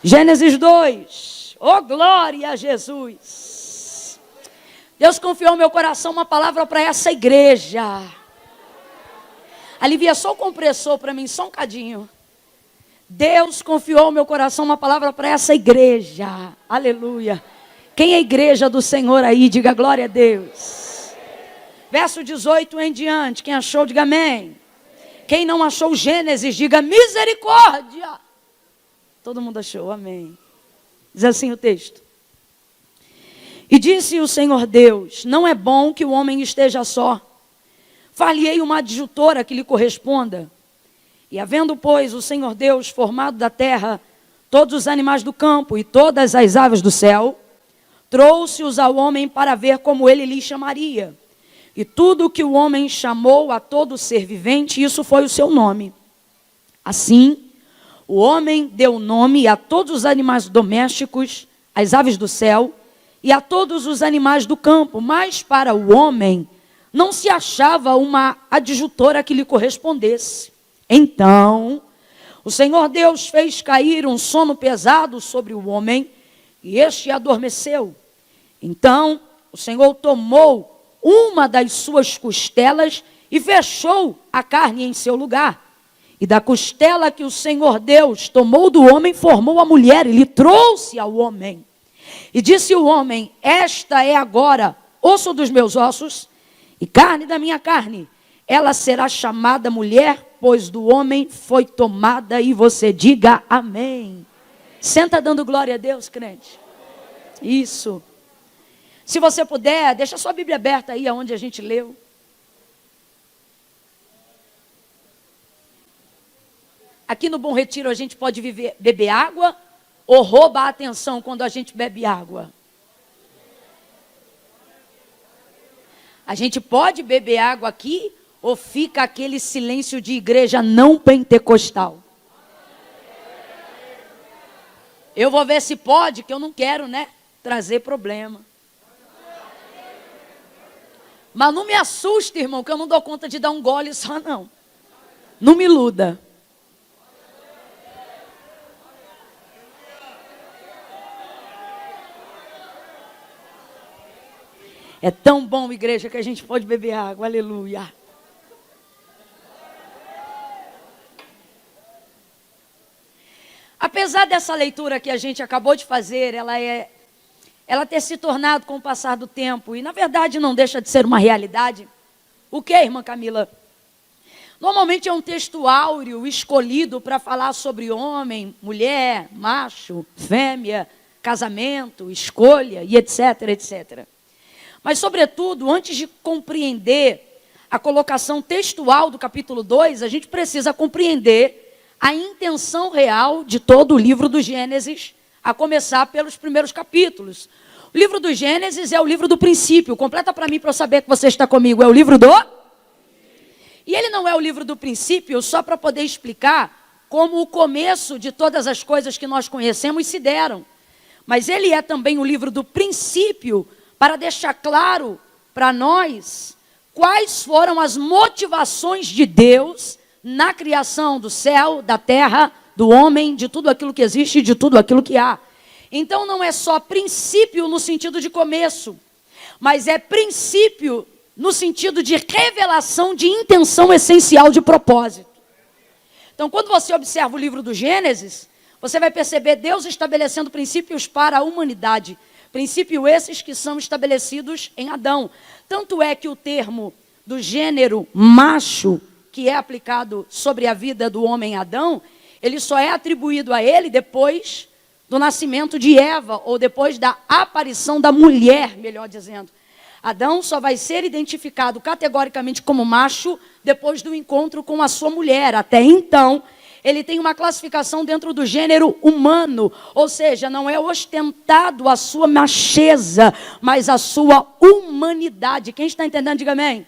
Gênesis 2. Oh, glória a Jesus. Deus confiou ao meu coração uma palavra para essa igreja. Alivia só o compressor para mim, só um cadinho. Deus confiou ao meu coração uma palavra para essa igreja. Aleluia. Quem é a igreja do Senhor aí? Diga glória a Deus. Verso 18 em diante. Quem achou, diga amém. Quem não achou Gênesis, diga misericórdia. Todo mundo achou, amém. Diz assim o texto. E disse o Senhor Deus: não é bom que o homem esteja só. Far-lhe-ei uma adjutora que lhe corresponda. E havendo, pois, o Senhor Deus formado da terra todos os animais do campo e todas as aves do céu, trouxe-os ao homem para ver como ele lhe chamaria. E tudo que o homem chamou a todo ser vivente, isso foi o seu nome. Assim, o homem deu nome a todos os animais domésticos, às aves do céu e a todos os animais do campo. Mas para o homem não se achava uma adjutora que lhe correspondesse. Então, o Senhor Deus fez cair um sono pesado sobre o homem e este adormeceu. Então, o Senhor tomou uma das suas costelas e fechou a carne em seu lugar. E da costela que o Senhor Deus tomou do homem, formou a mulher e lhe trouxe ao homem. E disse o homem: esta é agora osso dos meus ossos e carne da minha carne. Ela será chamada mulher, pois do homem foi tomada. E você diga amém. Senta dando glória a Deus, crente. Isso. Se você puder, deixa sua Bíblia aberta aí aonde a gente leu. Aqui no Bom Retiro a gente pode beber água ou rouba a atenção quando a gente bebe água? A gente pode beber água aqui ou fica aquele silêncio de igreja não pentecostal? Eu vou ver se pode, que eu não quero, né, trazer problema. Mas não me assuste, irmão, que eu não dou conta de dar um gole só, não. Não me iluda. É tão bom, igreja, que a gente pode beber água, aleluia. Apesar dessa leitura que a gente acabou de fazer, ela ter se tornado com o passar do tempo, e na verdade não deixa de ser uma realidade. O que, irmã Camila? Normalmente é um texto áureo escolhido para falar sobre homem, mulher, macho, fêmea, casamento, escolha e etc, etc. Mas, sobretudo, antes de compreender a colocação textual do capítulo 2, a gente precisa compreender a intenção real de todo o livro do Gênesis, a começar pelos primeiros capítulos. O livro do Gênesis é o livro do princípio. Completa para mim para eu saber que você está comigo. É o livro do... E ele não é o livro do princípio só para poder explicar como o começo de todas as coisas que nós conhecemos se deram. Mas ele é também o livro do princípio para deixar claro para nós quais foram as motivações de Deus na criação do céu, da terra, do homem, de tudo aquilo que existe e de tudo aquilo que há. Então não é só princípio no sentido de começo, mas é princípio no sentido de revelação de intenção essencial de propósito. Então quando você observa o livro do Gênesis, você vai perceber Deus estabelecendo princípios para a humanidade. Princípios esses que são estabelecidos em Adão. Tanto é que o termo do gênero macho, que é aplicado sobre a vida do homem Adão, ele só é atribuído a ele depois do nascimento de Eva, ou depois da aparição da mulher, melhor dizendo. Adão só vai ser identificado categoricamente como macho depois do encontro com a sua mulher. Até então, ele tem uma classificação dentro do gênero humano, ou seja, não é ostentado a sua macheza, mas a sua humanidade. Quem está entendendo, diga amém.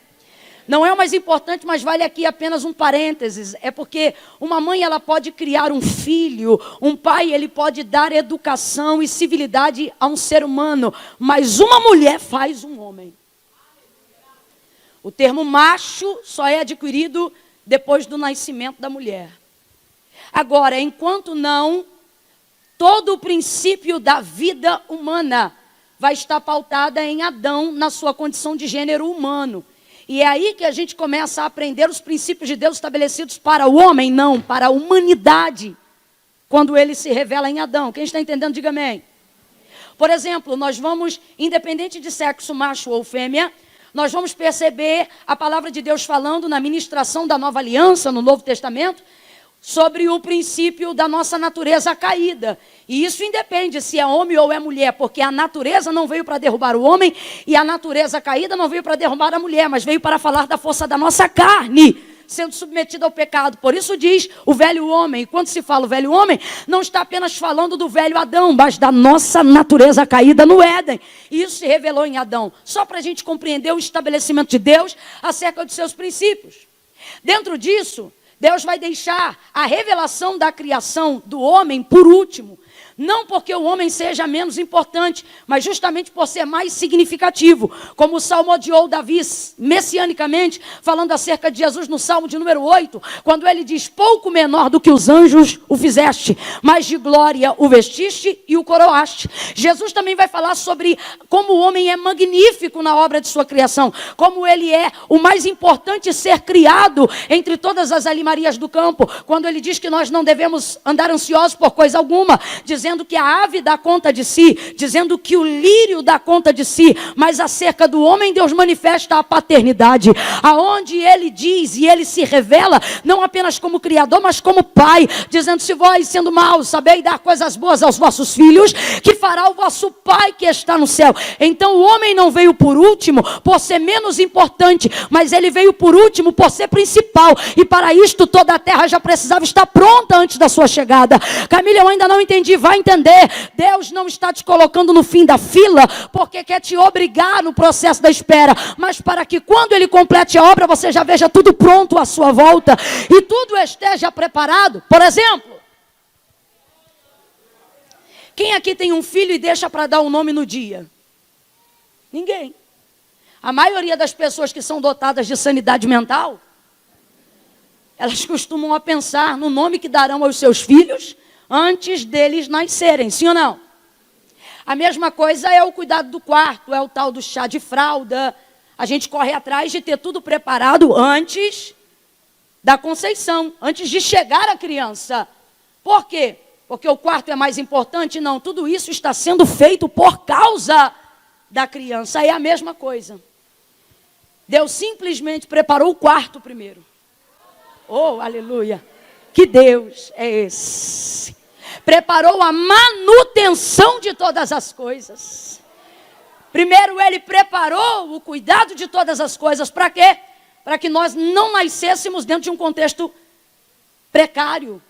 Não é o mais importante, mas vale aqui apenas um parênteses. É porque uma mãe ela pode criar um filho, um pai ele pode dar educação e civilidade a um ser humano, mas uma mulher faz um homem. O termo macho só é adquirido depois do nascimento da mulher. Agora, enquanto não Todo o princípio da vida humana vai estar pautada em Adão, na sua condição de gênero humano. E é aí que a gente começa a aprender os princípios de Deus estabelecidos para o homem, não, para a humanidade, quando ele se revela em Adão. Quem está entendendo, diga amém. Por exemplo, nós vamos, independente de sexo, macho ou fêmea, nós vamos perceber a palavra de Deus falando na ministração da Nova Aliança, no Novo Testamento, sobre o princípio da nossa natureza caída. E isso independe se é homem ou é mulher, porque a natureza não veio para derrubar o homem e a natureza caída não veio para derrubar a mulher, mas veio para falar da força da nossa carne, sendo submetida ao pecado. Por isso diz o velho homem. E quando se fala o velho homem, não está apenas falando do velho Adão, mas da nossa natureza caída no Éden. E isso se revelou em Adão. Só para a gente compreender o estabelecimento de Deus acerca dos seus princípios. Dentro disso, Deus vai deixar a revelação da criação do homem por último. Não porque o homem seja menos importante, mas justamente por ser mais significativo. Como salmodiou Davi messianicamente, falando acerca de Jesus no Salmo de número 8, quando ele diz: pouco menor do que os anjos o fizeste, mas de glória o vestiste e o coroaste. Jesus também vai falar sobre como o homem é magnífico na obra de sua criação, como ele é o mais importante ser criado entre todas as alimarias do campo, quando ele diz que nós não devemos andar ansiosos por coisa alguma, dizendo que a ave dá conta de si, dizendo que o lírio dá conta de si, mas acerca do homem Deus manifesta a paternidade, aonde ele diz e ele se revela, não apenas como criador, mas como pai, dizendo: se vós sendo maus sabei dar coisas boas aos vossos filhos, que fará o vosso pai que está no céu. Então o homem não veio por último por ser menos importante, mas ele veio por último por ser principal, e para isto toda a terra já precisava estar pronta antes da sua chegada. Camila, eu ainda não entendi. Vai entender. Deus não está te colocando no fim da fila porque quer te obrigar no processo da espera, mas para que quando ele complete a obra, você já veja tudo pronto à sua volta e tudo esteja preparado. Por exemplo, quem aqui tem um filho e deixa para dar o nome no dia? Ninguém. A maioria das pessoas que são dotadas de sanidade mental, elas costumam a pensar no nome que darão aos seus filhos antes deles nascerem, sim ou não? A mesma coisa é o cuidado do quarto, é o tal do chá de fralda. A gente corre atrás de ter tudo preparado antes da conceição, antes de chegar a criança. Por quê? Porque o quarto é mais importante? Não, tudo isso está sendo feito por causa da criança. É a mesma coisa. Deus simplesmente preparou o quarto primeiro. Oh, aleluia! Que Deus é esse? Preparou a manutenção de todas as coisas. Primeiro ele preparou o cuidado de todas as coisas. Para quê? Para que nós não nascêssemos dentro de um contexto precário,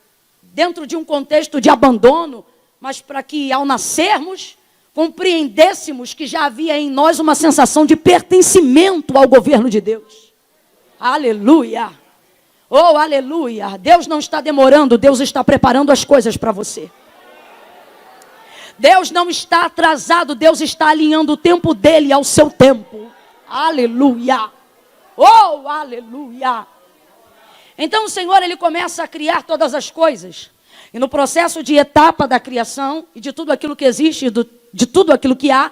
dentro de um contexto de abandono, mas para que ao nascermos, compreendêssemos que já havia em nós uma sensação de pertencimento ao governo de Deus. Aleluia! Oh, aleluia! Deus não está demorando, Deus está preparando as coisas para você. Deus não está atrasado, Deus está alinhando o tempo dele ao seu tempo. Aleluia! Oh, aleluia! Então o Senhor, ele começa a criar todas as coisas. E no processo de etapa da criação, e de tudo aquilo que existe, de tudo aquilo que há,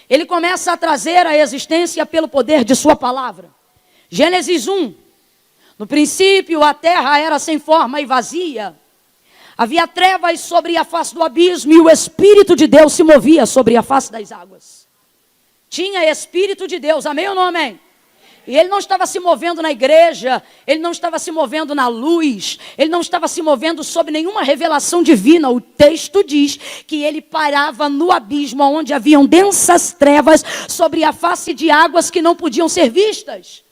ele começa a trazer a existência pelo poder de sua palavra. Gênesis 1. No princípio, a terra era sem forma e vazia. Havia trevas sobre a face do abismo e o Espírito de Deus se movia sobre a face das águas. Tinha Espírito de Deus, amém ou não amém? E ele não estava se movendo na igreja, ele não estava se movendo na luz, ele não estava se movendo sob nenhuma revelação divina. O texto diz que ele parava no abismo, onde haviam densas trevas sobre a face de águas que não podiam ser vistas.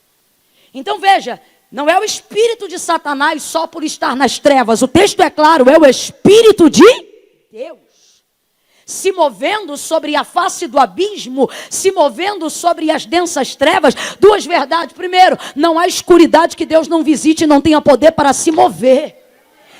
Então veja, não é o espírito de Satanás só por estar nas trevas. O texto é claro, é o Espírito de Deus. Se movendo sobre a face do abismo, se movendo sobre as densas trevas. Duas verdades. Primeiro, não há escuridade que Deus não visite e não tenha poder para se mover.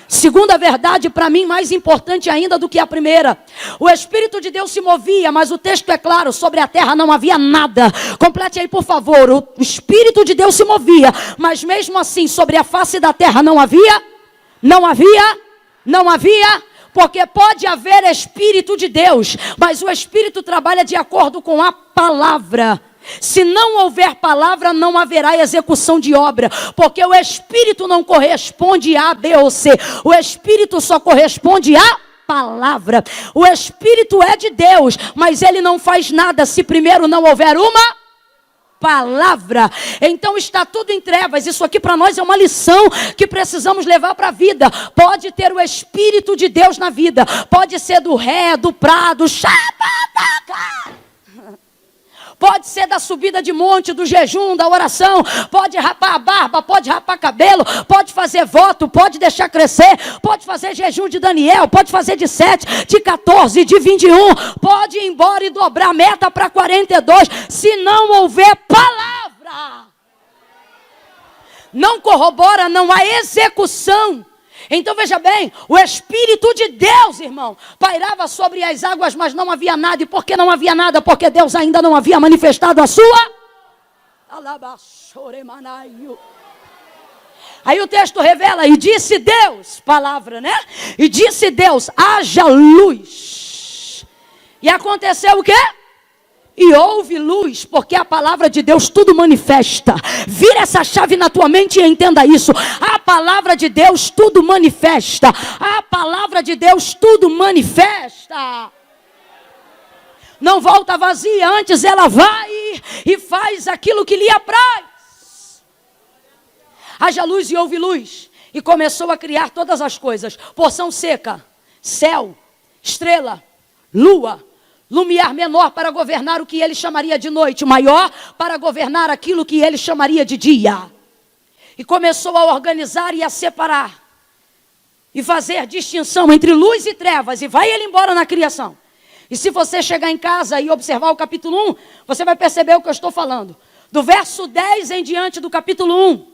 Segunda verdade, para mim, mais importante ainda do que a primeira. O Espírito de Deus se movia, mas o texto é claro, sobre a terra não havia nada. Complete aí, por favor. O Espírito de Deus se movia, mas mesmo assim, sobre a face da terra não havia. Porque pode haver Espírito de Deus, mas o Espírito trabalha de acordo com a palavra. Se não houver palavra, não haverá execução de obra, porque o Espírito não corresponde a B ou C, o Espírito só corresponde a palavra. O Espírito é de Deus, mas ele não faz nada se primeiro não houver uma palavra. Então está tudo em trevas. Isso aqui para nós é uma lição que precisamos levar para a vida. Pode ter o Espírito de Deus na vida, pode ser do ré, do prado, pode ser da subida de monte, do jejum, da oração, pode rapar a barba, pode rapar cabelo, pode fazer voto, pode deixar crescer, pode fazer jejum de Daniel, pode fazer de 7, de 14, de 21, pode ir embora e dobrar a meta para 42, se não houver palavra. Não corrobora, não há execução. Então veja bem, o Espírito de Deus, irmão, pairava sobre as águas, mas não havia nada. E por que não havia nada? Porque Deus ainda não havia manifestado a sua. Aí o texto revela, e disse Deus, palavra, né? E disse Deus, haja luz. E aconteceu o quê? E houve luz, porque a palavra de Deus tudo manifesta. Vira essa chave na tua mente e entenda isso. A palavra de Deus tudo manifesta. A palavra de Deus tudo manifesta. Não volta vazia, antes ela vai e faz aquilo que lhe apraz. Haja luz e houve luz. E começou a criar todas as coisas. Porção seca, céu, estrela, lua, lumiar menor para governar o que ele chamaria de noite, maior para governar aquilo que ele chamaria de dia. E começou a organizar e a separar. E fazer distinção entre luz e trevas. E vai ele embora na criação. E se você chegar em casa e observar o capítulo 1, você vai perceber o que eu estou falando. Do verso 10 em diante do capítulo 1,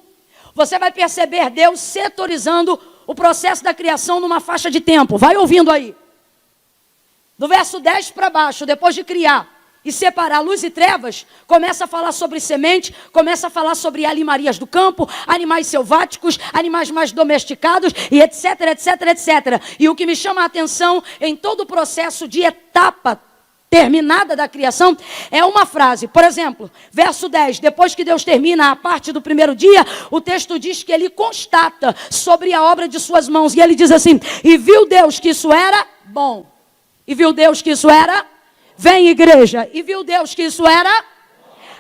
você vai perceber Deus setorizando o processo da criação numa faixa de tempo. Vai ouvindo aí. Do verso 10 para baixo, depois de criar e separar luz e trevas, começa a falar sobre semente, começa a falar sobre alimarias do campo, animais selváticos, animais mais domesticados, e etc, etc, etc. E o que me chama a atenção em todo o processo de etapa terminada da criação, é uma frase. Por exemplo, verso 10, depois que Deus termina a parte do primeiro dia, o texto diz que ele constata sobre a obra de suas mãos, e ele diz assim, e viu Deus que isso era bom. E viu Deus que isso era? Vem, igreja. E viu Deus que isso era?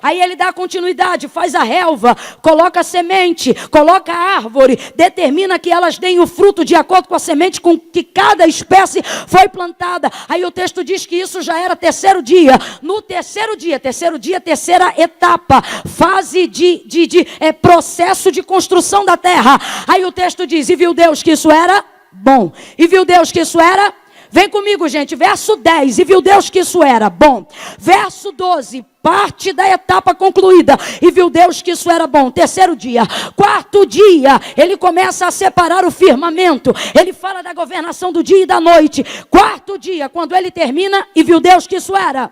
Aí ele dá continuidade, faz a relva, coloca a semente, coloca a árvore, determina que elas deem o fruto de acordo com a semente com que cada espécie foi plantada. Aí o texto diz que isso já era terceiro dia. No terceiro dia, terceira etapa, fase de processo de construção da terra. Aí o texto diz, e viu Deus que isso era bom. E viu Deus que isso era? Vem comigo, gente, verso 10, e viu Deus que isso era bom. Verso 12, parte da etapa concluída, e viu Deus que isso era bom. Terceiro dia, quarto dia, ele começa a separar o firmamento, ele fala da governação do dia e da noite. Quarto dia, quando ele termina, e viu Deus que isso era.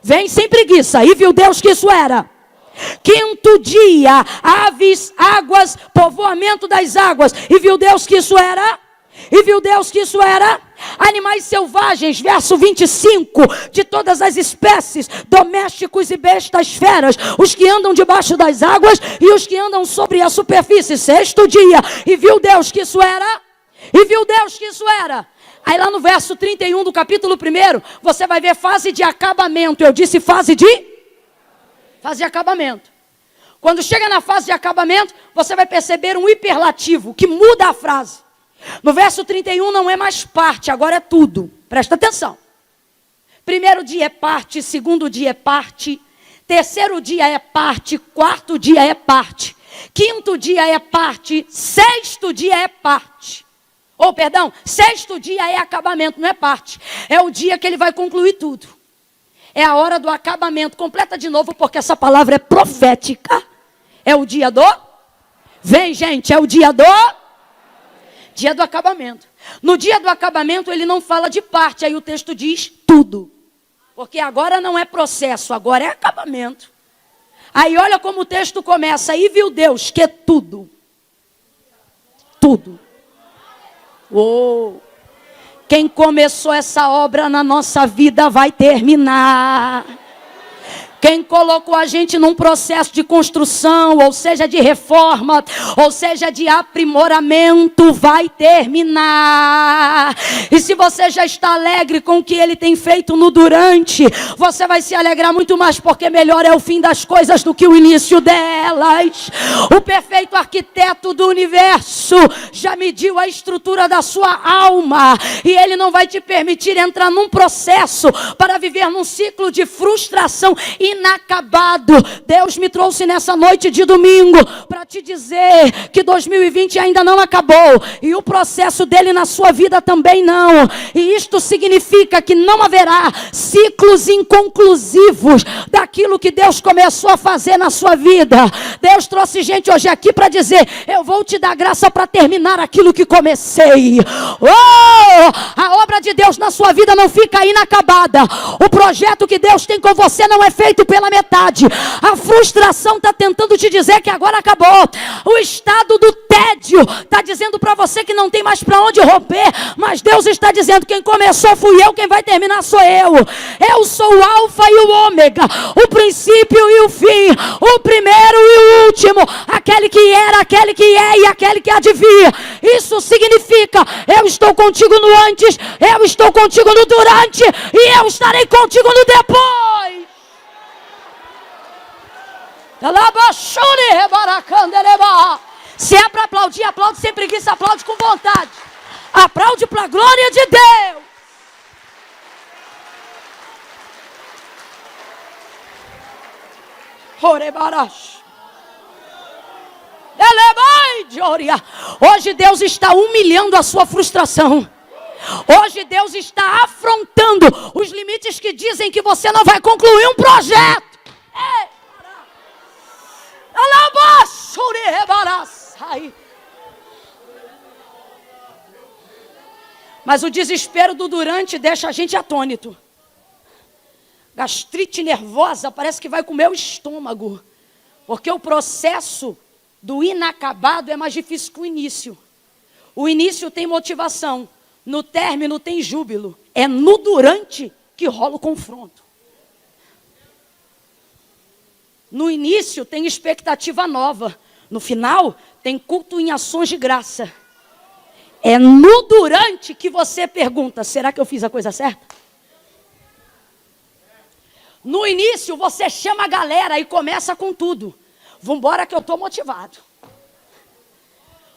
Vem sem preguiça, e viu Deus que isso era. Quinto dia, aves, águas, povoamento das águas, e viu Deus que isso era. E viu Deus que isso era animais selvagens, verso 25, de todas as espécies, domésticos e bestas feras, os que andam debaixo das águas e os que andam sobre a superfície. Sexto dia, e viu Deus que isso era. E viu Deus que isso era. Aí lá no verso 31 do capítulo 1, você vai ver fase de acabamento. Eu disse fase de acabamento. Quando chega na fase de acabamento, você vai perceber um hiperlativo que muda a frase. No verso 31 não é mais parte, agora é tudo. Presta atenção. Primeiro dia é parte, segundo dia é parte, terceiro dia é parte, quarto dia é parte, quinto dia é parte, sexto dia é parte. Sexto dia é acabamento, não é parte. É o dia que ele vai concluir tudo. É a hora do acabamento. Completa de novo, porque essa palavra é profética. É o dia do... Vem, gente, é o dia do acabamento. No dia do acabamento ele não fala de parte, aí o texto diz tudo. Porque agora não é processo, agora é acabamento. Aí olha como o texto começa, aí viu Deus que é tudo. Tudo. Quem começou essa obra na nossa vida vai terminar. Quem colocou a gente num processo de construção, ou seja, de reforma, ou seja, de aprimoramento, vai terminar. E se você já está alegre com o que Ele tem feito no durante, você vai se alegrar muito mais, porque melhor é o fim das coisas do que o início delas. O perfeito arquiteto do universo já mediu a estrutura da sua alma, e Ele não vai te permitir entrar num processo para viver num ciclo de frustração inacabado. Deus me trouxe nessa noite de domingo para te dizer que 2020 ainda não acabou, e o processo dele na sua vida também não. E isto significa que não haverá ciclos inconclusivos daquilo que Deus começou a fazer na sua vida. Deus trouxe gente hoje aqui para dizer: eu vou te dar graça para terminar aquilo que comecei. A obra de Deus na sua vida não fica inacabada. O projeto que Deus tem com você não é feito pela metade. A frustração está tentando te dizer que agora acabou. O estado do tédio está dizendo para você que não tem mais para onde romper. Mas Deus está dizendo: quem começou fui eu, quem vai terminar sou eu. Eu sou o alfa e o ômega, o princípio e o fim, o primeiro e o último, aquele que era, aquele que é e aquele que há de vir. Isso significa: eu estou contigo no antes, eu estou contigo no durante, e eu estarei contigo no depois. Se é para aplaudir, aplaude sem preguiça, aplaude com vontade. Aplaude para a glória de Deus. Hoje Deus está humilhando a sua frustração. Hoje Deus está afrontando os limites que dizem que você não vai concluir um projeto. Mas o desespero do durante deixa a gente atônito. Gastrite nervosa parece que vai comer o estômago, porque o processo do inacabado é mais difícil que o início. O início tem motivação, no término tem júbilo. É no durante que rola o confronto. No início tem expectativa nova, no final tem culto em ações de graça. É no durante que você pergunta: será que eu fiz a coisa certa? No início você chama a galera e começa com tudo. Vambora que eu estou motivado.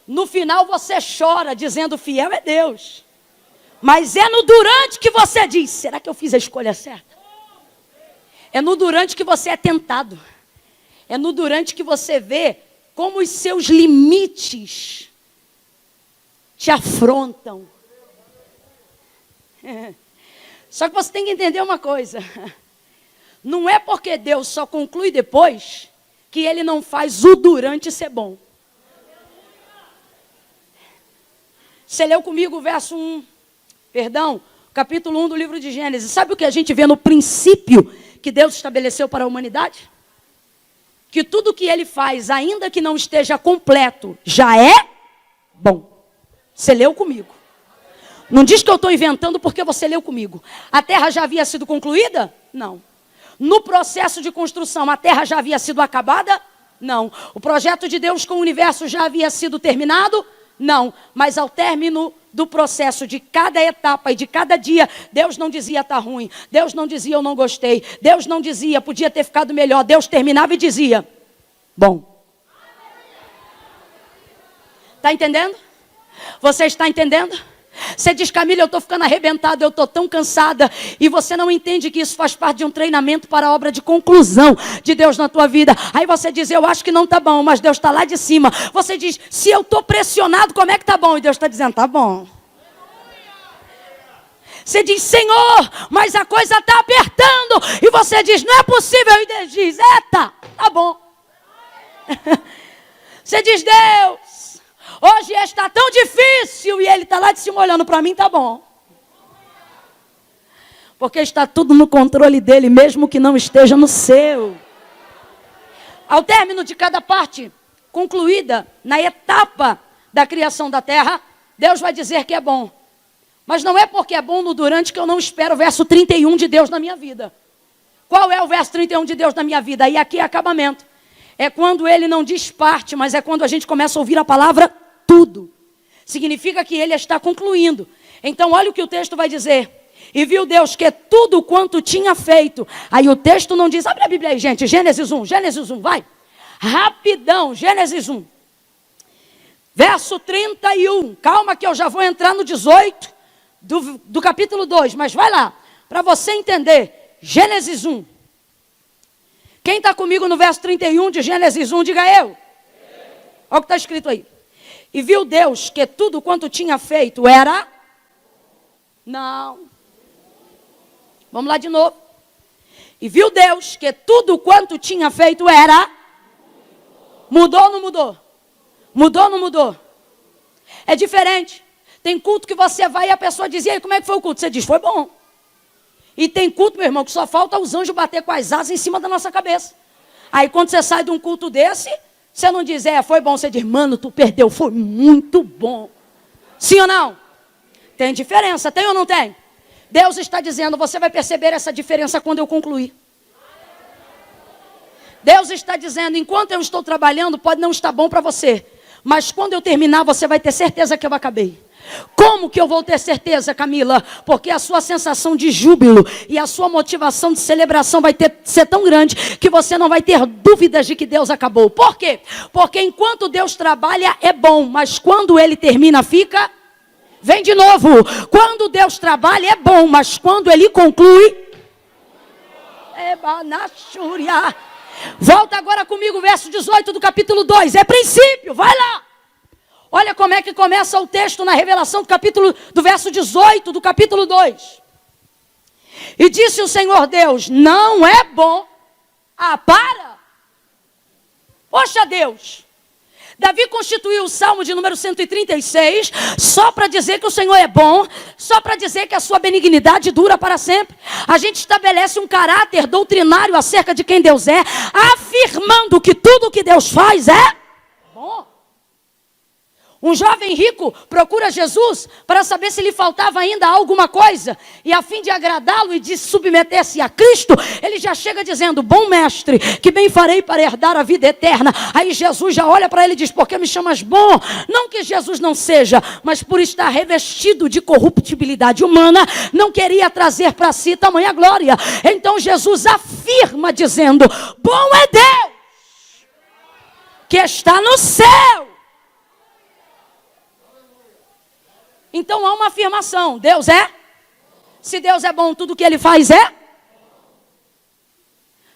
No final você chora dizendo: fiel é Deus. Mas é no durante que você diz: será que eu fiz a escolha certa? É no durante que você é tentado. É no durante que você vê como os seus limites te afrontam. Só que você tem que entender uma coisa. Não é porque Deus só conclui depois que Ele não faz o durante ser bom. Você leu comigo o verso 1, capítulo 1 do livro de Gênesis. Sabe o que a gente vê no princípio que Deus estabeleceu para a humanidade? Que tudo que Ele faz, ainda que não esteja completo, já é bom. Você leu comigo. Não diz que eu estou inventando porque você leu comigo. A terra já havia sido concluída? Não. No processo de construção, a terra já havia sido acabada? Não. O projeto de Deus com o universo já havia sido terminado? Não. Mas ao término do processo de cada etapa e de cada dia, Deus não dizia: está ruim. Deus não dizia: eu não gostei. Deus não dizia: podia ter ficado melhor. Deus terminava e dizia: bom. Está entendendo? Você está entendendo? Você diz: Camila, eu estou ficando arrebentada, eu estou tão cansada. E você não entende que isso faz parte de um treinamento para a obra de conclusão de Deus na tua vida. Aí você diz: eu acho que não está bom, mas Deus está lá de cima. Você diz: se eu estou pressionado, como é que está bom? E Deus está dizendo: está bom. Você diz: Senhor, mas a coisa está apertando. E você diz: não é possível. E Deus diz: tá bom. Você diz: Deus, hoje está tão difícil. E Ele está lá de cima olhando para mim: tá bom. Porque está tudo no controle dEle, mesmo que não esteja no seu. Ao término de cada parte concluída, na etapa da criação da terra, Deus vai dizer que é bom. Mas não é porque é bom no durante que eu não espero o verso 31 de Deus na minha vida. Qual é o verso 31 de Deus na minha vida? E aqui é acabamento. É quando ele não diz parte, mas é quando a gente começa a ouvir a palavra tudo. Significa que ele está concluindo. Então olha o que o texto vai dizer. E viu Deus que tudo quanto tinha feito. Aí o texto não diz, abre a Bíblia aí, gente. Gênesis 1, vai. Rapidão, Gênesis 1. Verso 31. Calma que eu já vou entrar no 18 do capítulo 2. Mas vai lá, para você entender. Gênesis 1. Quem está comigo no verso 31 de Gênesis 1, diga eu. Olha o que está escrito aí. E viu Deus que tudo quanto tinha feito era... Não. Vamos lá de novo. E viu Deus que tudo quanto tinha feito era... Mudou ou não mudou? Mudou ou não mudou? É diferente. Tem culto que você vai e a pessoa diz, e aí, como é que foi o culto? Você diz, foi bom. E tem culto, meu irmão, que só falta os anjos bater com as asas em cima da nossa cabeça. Aí quando você sai de um culto desse, você não diz, foi bom. Você diz, mano, tu perdeu, foi muito bom. Sim ou não? Tem diferença, tem ou não tem? Deus está dizendo, você vai perceber essa diferença quando eu concluir. Deus está dizendo, enquanto eu estou trabalhando, pode não estar bom para você. Mas quando eu terminar, você vai ter certeza que eu acabei. Como que eu vou ter certeza, Camila? Porque a sua sensação de júbilo e a sua motivação de celebração vai ser tão grande que você não vai ter dúvidas de que Deus acabou. Por quê? Porque enquanto Deus trabalha é bom, mas quando Ele termina fica... Vem de novo. Quando Deus trabalha é bom, mas quando Ele conclui... Volta agora comigo, verso 18 do capítulo 2. É princípio, vai lá. Olha como é que começa o texto na revelação do verso 18 do capítulo 2. E disse o Senhor Deus, não é bom. Para. Poxa Deus. Davi constituiu o Salmo de número 136, só para dizer que o Senhor é bom, só para dizer que a sua benignidade dura para sempre. A gente estabelece um caráter doutrinário acerca de quem Deus é, afirmando que tudo que Deus faz é bom. Um jovem rico procura Jesus para saber se lhe faltava ainda alguma coisa. E a fim de agradá-lo e de submeter-se a Cristo, ele já chega dizendo, bom mestre, que bem farei para herdar a vida eterna. Aí Jesus já olha para ele e diz, por que me chamas bom? Não que Jesus não seja, mas por estar revestido de corruptibilidade humana, não queria trazer para si tamanha glória. Então Jesus afirma dizendo, bom é Deus, que está no céu. Então há uma afirmação, Deus é? Se Deus é bom, tudo que Ele faz é?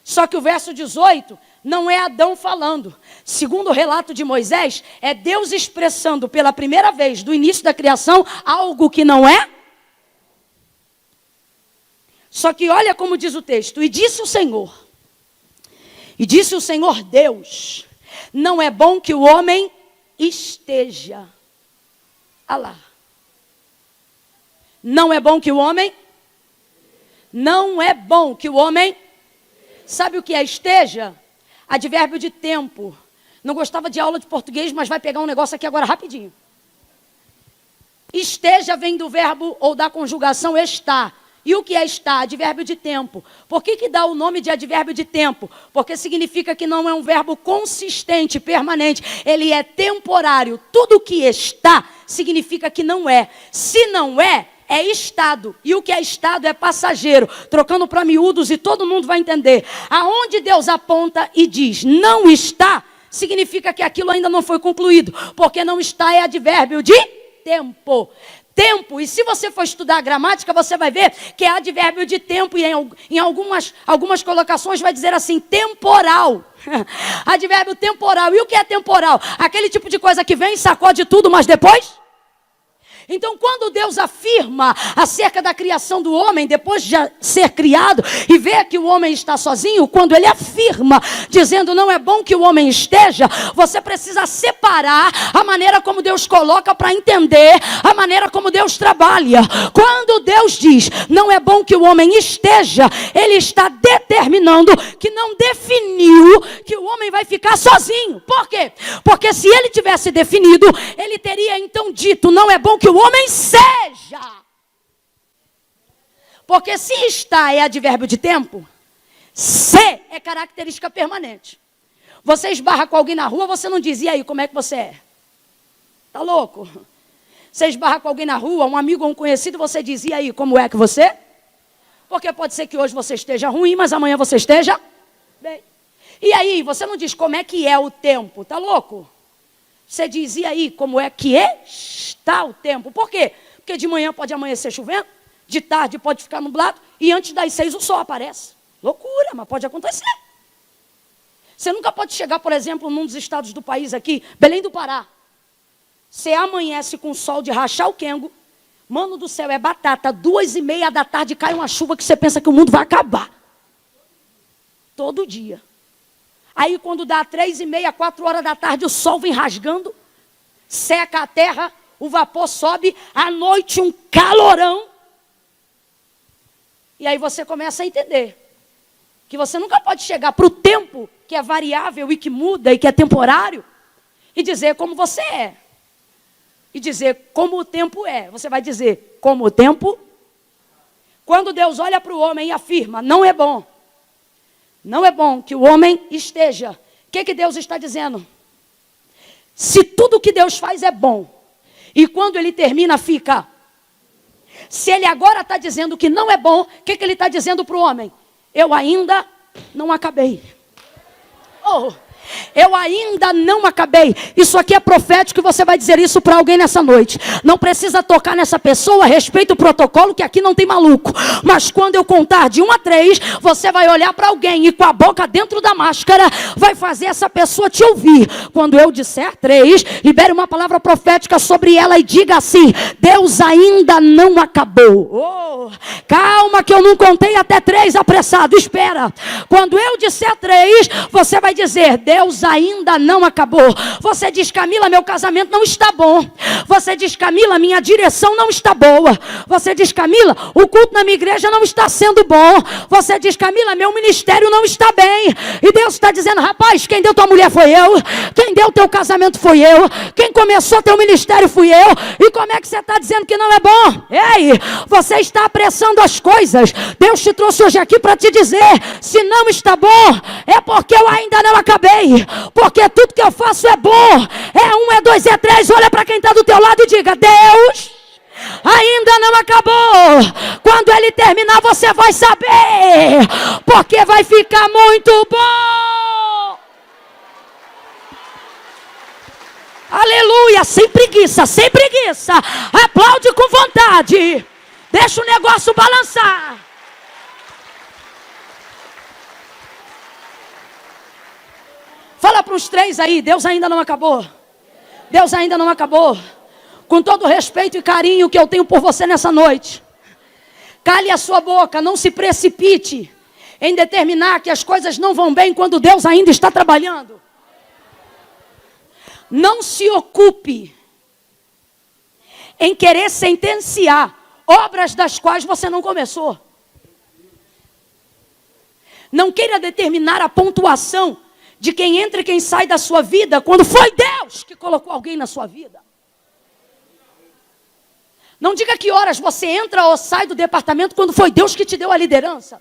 Só que o verso 18 não é Adão falando. Segundo o relato de Moisés, é Deus expressando pela primeira vez do início da criação algo que não é. Só que olha como diz o texto, e disse o Senhor Deus, não é bom que o homem esteja. Ah lá. Não é bom que o homem? Não é bom que o homem? Sabe o que é esteja? Advérbio de tempo. Não gostava de aula de português, mas vai pegar um negócio aqui agora rapidinho. Esteja vem do verbo ou da conjugação estar. E o que é estar? Advérbio de tempo. Por que dá o nome de advérbio de tempo? Porque significa que não é um verbo consistente, permanente. Ele é temporário. Tudo que está significa que não é. Se não é estado. E o que é estado é passageiro. Trocando para miúdos e todo mundo vai entender. Aonde Deus aponta e diz não está, significa que aquilo ainda não foi concluído. Porque não está é advérbio de tempo. Tempo, e se você for estudar a gramática, você vai ver que é advérbio de tempo, e em algumas colocações vai dizer assim, temporal. Advérbio temporal. E o que é temporal? Aquele tipo de coisa que vem, sacode tudo, mas depois... Então, quando Deus afirma acerca da criação do homem, depois de ser criado, e vê que o homem está sozinho, quando ele afirma, dizendo não é bom que o homem esteja, você precisa separar a maneira como Deus coloca para entender a maneira como Deus trabalha. Quando Deus diz não é bom que o homem esteja, Ele está determinando que não definiu que o homem vai ficar sozinho. Por quê? Porque se Ele tivesse definido, Ele teria então dito não é bom que o homem seja. Porque se está é advérbio de tempo, ser é característica permanente. Você esbarra com alguém na rua, você não diz, e aí, como é que você é? Tá louco? Você esbarra com alguém na rua, um amigo ou um conhecido, você diz, e aí, como é que você é? Porque pode ser que hoje você esteja ruim, mas amanhã você esteja bem. E aí, você não diz como é que é o tempo, tá louco? Você diz, e aí, como é que está o tempo? Por quê? Porque de manhã pode amanhecer chovendo, de tarde pode ficar nublado, e antes das 6 o sol aparece. Loucura, mas pode acontecer. Você nunca pode chegar, por exemplo, num dos estados do país aqui, Belém do Pará. Você amanhece com o sol de rachar o quengo, mano do céu, é batata, 2:30 da tarde cai uma chuva que você pensa que o mundo vai acabar. Todo dia. Aí quando dá 3:30, 4 horas da tarde, o sol vem rasgando, seca a terra, o vapor sobe, à noite um calorão. E aí você começa a entender que você nunca pode chegar para o tempo, que é variável e que muda e que é temporário, e dizer como você é. E dizer como o tempo é. Você vai dizer como o tempo. Quando Deus olha para o homem e afirma, não é bom. Não é bom que o homem esteja. O que Deus está dizendo? Se tudo que Deus faz é bom, e quando ele termina fica. Se ele agora está dizendo que não é bom, o que ele está dizendo para o homem? Eu ainda não acabei. Oh, eu ainda não acabei. Isso aqui é profético e você vai dizer isso para alguém nessa noite. Não precisa tocar nessa pessoa, respeita o protocolo, que aqui não tem maluco. Mas quando eu contar de 1 a 3, você vai olhar para alguém e com a boca dentro da máscara vai fazer essa pessoa te ouvir. Quando eu disser 3, libere uma palavra profética sobre ela e diga assim: Deus ainda não acabou. Oh, calma que eu não contei até 3 apressado, espera. Quando eu disser 3, você vai dizer: Deus ainda não acabou. Você diz, Camila, meu casamento não está bom. Você diz, Camila, minha direção não está boa. Você diz, Camila, o culto na minha igreja não está sendo bom. Você diz, Camila, meu ministério não está bem. E Deus está dizendo, rapaz, quem deu tua mulher foi eu. Quem deu teu casamento foi eu. Quem começou teu ministério fui eu. E como é que você está dizendo que não é bom? Ei, você está apressando as coisas. Deus te trouxe hoje aqui para te dizer, se não está bom, é porque eu ainda não acabei. Porque tudo que eu faço é bom. É 1, é 2, é 3. Olha para quem está do teu lado e diga: Deus ainda não acabou. Quando ele terminar, você vai saber. Porque vai ficar muito bom. Aleluia. Sem preguiça, sem preguiça. Aplaude com vontade. Deixa o negócio balançar. Fala para os 3 aí, Deus ainda não acabou. Deus ainda não acabou. Com todo o respeito e carinho que eu tenho por você nessa noite, cale a sua boca, não se precipite em determinar que as coisas não vão bem quando Deus ainda está trabalhando. Não se ocupe em querer sentenciar obras das quais você não começou. Não queira determinar a pontuação de quem entra e quem sai da sua vida, quando foi Deus que colocou alguém na sua vida. Não diga que horas você entra ou sai do departamento, quando foi Deus que te deu a liderança.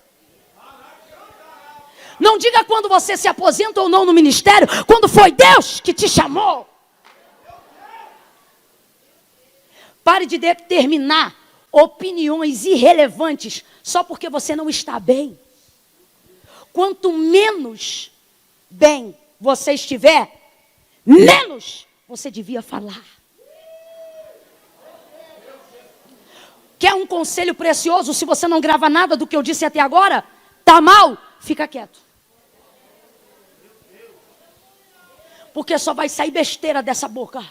Não diga quando você se aposenta ou não no ministério, quando foi Deus que te chamou. Pare de determinar opiniões irrelevantes só porque você não está bem. Quanto menos bem você estiver, menos você devia falar. Quer um conselho precioso? Se você não grava nada do que eu disse até agora, tá mal, fica quieto. Porque só vai sair besteira dessa boca.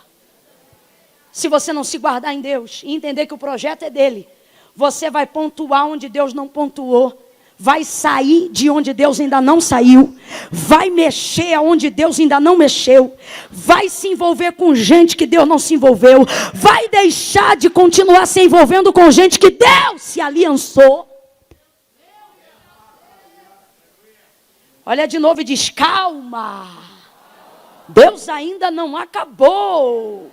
Se você não se guardar em Deus e entender que o projeto é dele, você vai pontuar onde Deus não pontuou. Vai sair de onde Deus ainda não saiu. Vai mexer aonde Deus ainda não mexeu. Vai se envolver com gente que Deus não se envolveu. Vai deixar de continuar se envolvendo com gente que Deus se aliançou. Olha de novo e diz, calma. Deus ainda não acabou.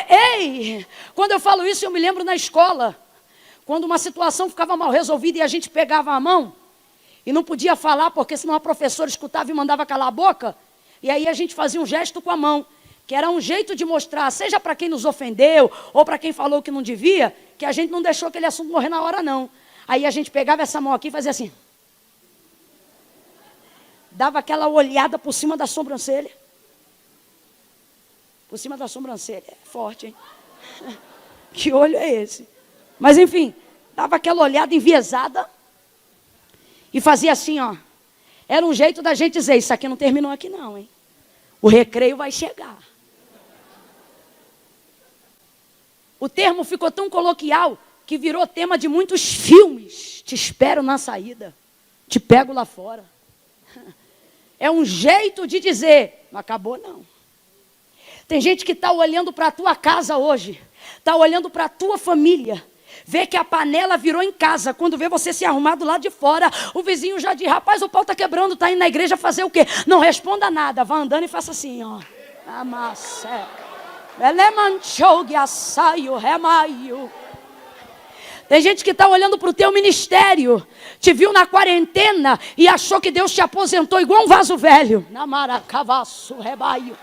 Ei, quando eu falo isso eu me lembro na escola. Quando uma situação ficava mal resolvida e a gente pegava a mão e não podia falar, porque senão a professora escutava e mandava calar a boca, e aí a gente fazia um gesto com a mão, que era um jeito de mostrar, seja para quem nos ofendeu ou para quem falou que não devia, que a gente não deixou aquele assunto morrer na hora, não. Aí a gente pegava essa mão aqui e fazia assim. Dava aquela olhada por cima da sobrancelha. Por cima da sobrancelha. É forte, hein? Que olho é esse? Mas enfim, dava aquela olhada enviesada e fazia assim, ó. Era um jeito da gente dizer, isso aqui não terminou aqui não, hein? O recreio vai chegar. O termo ficou tão coloquial que virou tema de muitos filmes. Te espero na saída. Te pego lá fora. É um jeito de dizer, não acabou não. Tem gente que está olhando para a tua casa hoje, está olhando para a tua família, vê que a panela virou em casa, quando vê você se arrumar do lado de fora, o vizinho já diz, rapaz, o pau está quebrando, está indo na igreja fazer o quê? Não responda nada, vá andando e faça assim, ó. Amassa. Tem gente que está olhando para o teu ministério, te viu na quarentena e achou que Deus te aposentou igual um vaso velho. Namaracavaço, rebaio.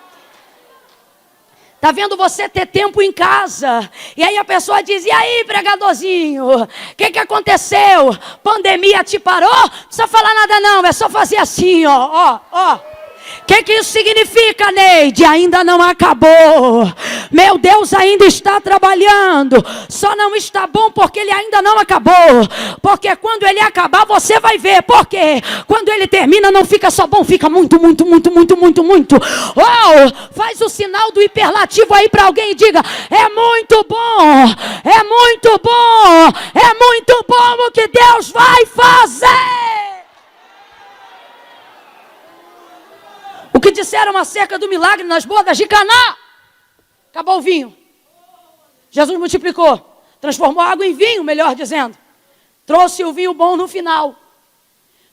Está vendo você ter tempo em casa. E aí a pessoa diz, e aí pregadorzinho, o que aconteceu? Pandemia te parou? Não precisa falar nada não, é só fazer assim, ó. O que isso significa, Neide? Ainda não acabou. Meu Deus ainda está trabalhando. Só não está bom porque ele ainda não acabou. Porque quando ele acabar, você vai ver. Porque quando ele termina, não fica só bom, fica muito. Oh, faz o sinal do hiperlativo aí para alguém e diga, é muito bom. É muito bom. É muito bom o que Deus vai fazer. O que disseram acerca do milagre nas bodas de Caná? Acabou o vinho. Jesus multiplicou. Transformou a água em vinho, melhor dizendo. Trouxe o vinho bom no final.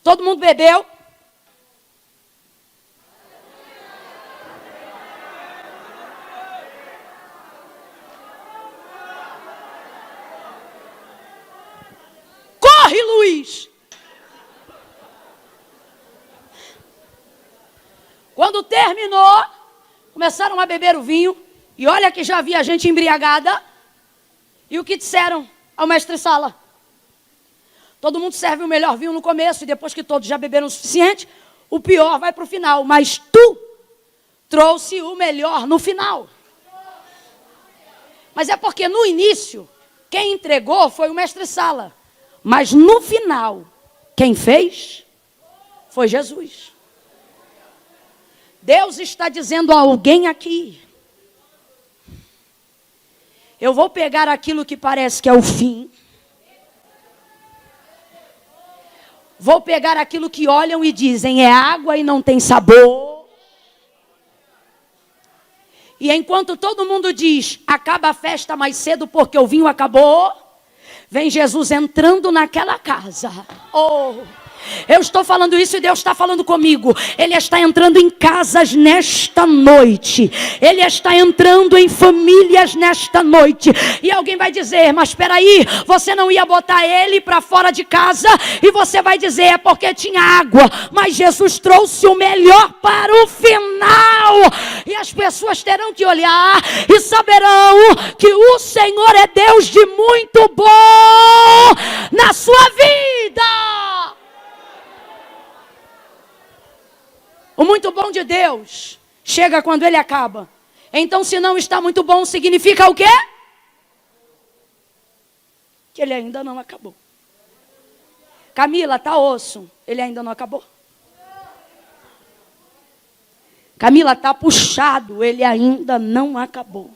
Todo mundo bebeu. Corre, Luiz! Quando terminou, começaram a beber o vinho. E olha que já havia gente embriagada. E o que disseram ao mestre-sala? Todo mundo serve o melhor vinho no começo. E depois que todos já beberam o suficiente, o pior vai para o final. Mas tu trouxe o melhor no final. Mas é porque no início, quem entregou foi o mestre-sala. Mas no final, quem fez foi Jesus. Deus está dizendo a alguém aqui, eu vou pegar aquilo que parece que é o fim, vou pegar aquilo que olham e dizem é água e não tem sabor, e enquanto todo mundo diz, acaba a festa mais cedo porque o vinho acabou, vem Jesus entrando naquela casa, eu estou falando isso e Deus está falando comigo. Ele está entrando em casas nesta noite. Ele está entrando em famílias nesta noite. E alguém vai dizer, mas espera aí, você não ia botar ele para fora de casa? E você vai dizer, é porque tinha água. Mas Jesus trouxe o melhor para o final. E as pessoas terão que olhar e saberão que o Senhor é Deus de muito bom na sua vida. O muito bom de Deus chega quando ele acaba. Então, se não está muito bom, significa o quê? Que ele ainda não acabou. Camila, tá osso. Ele ainda não acabou. Camila, tá puxado. Ele ainda não acabou.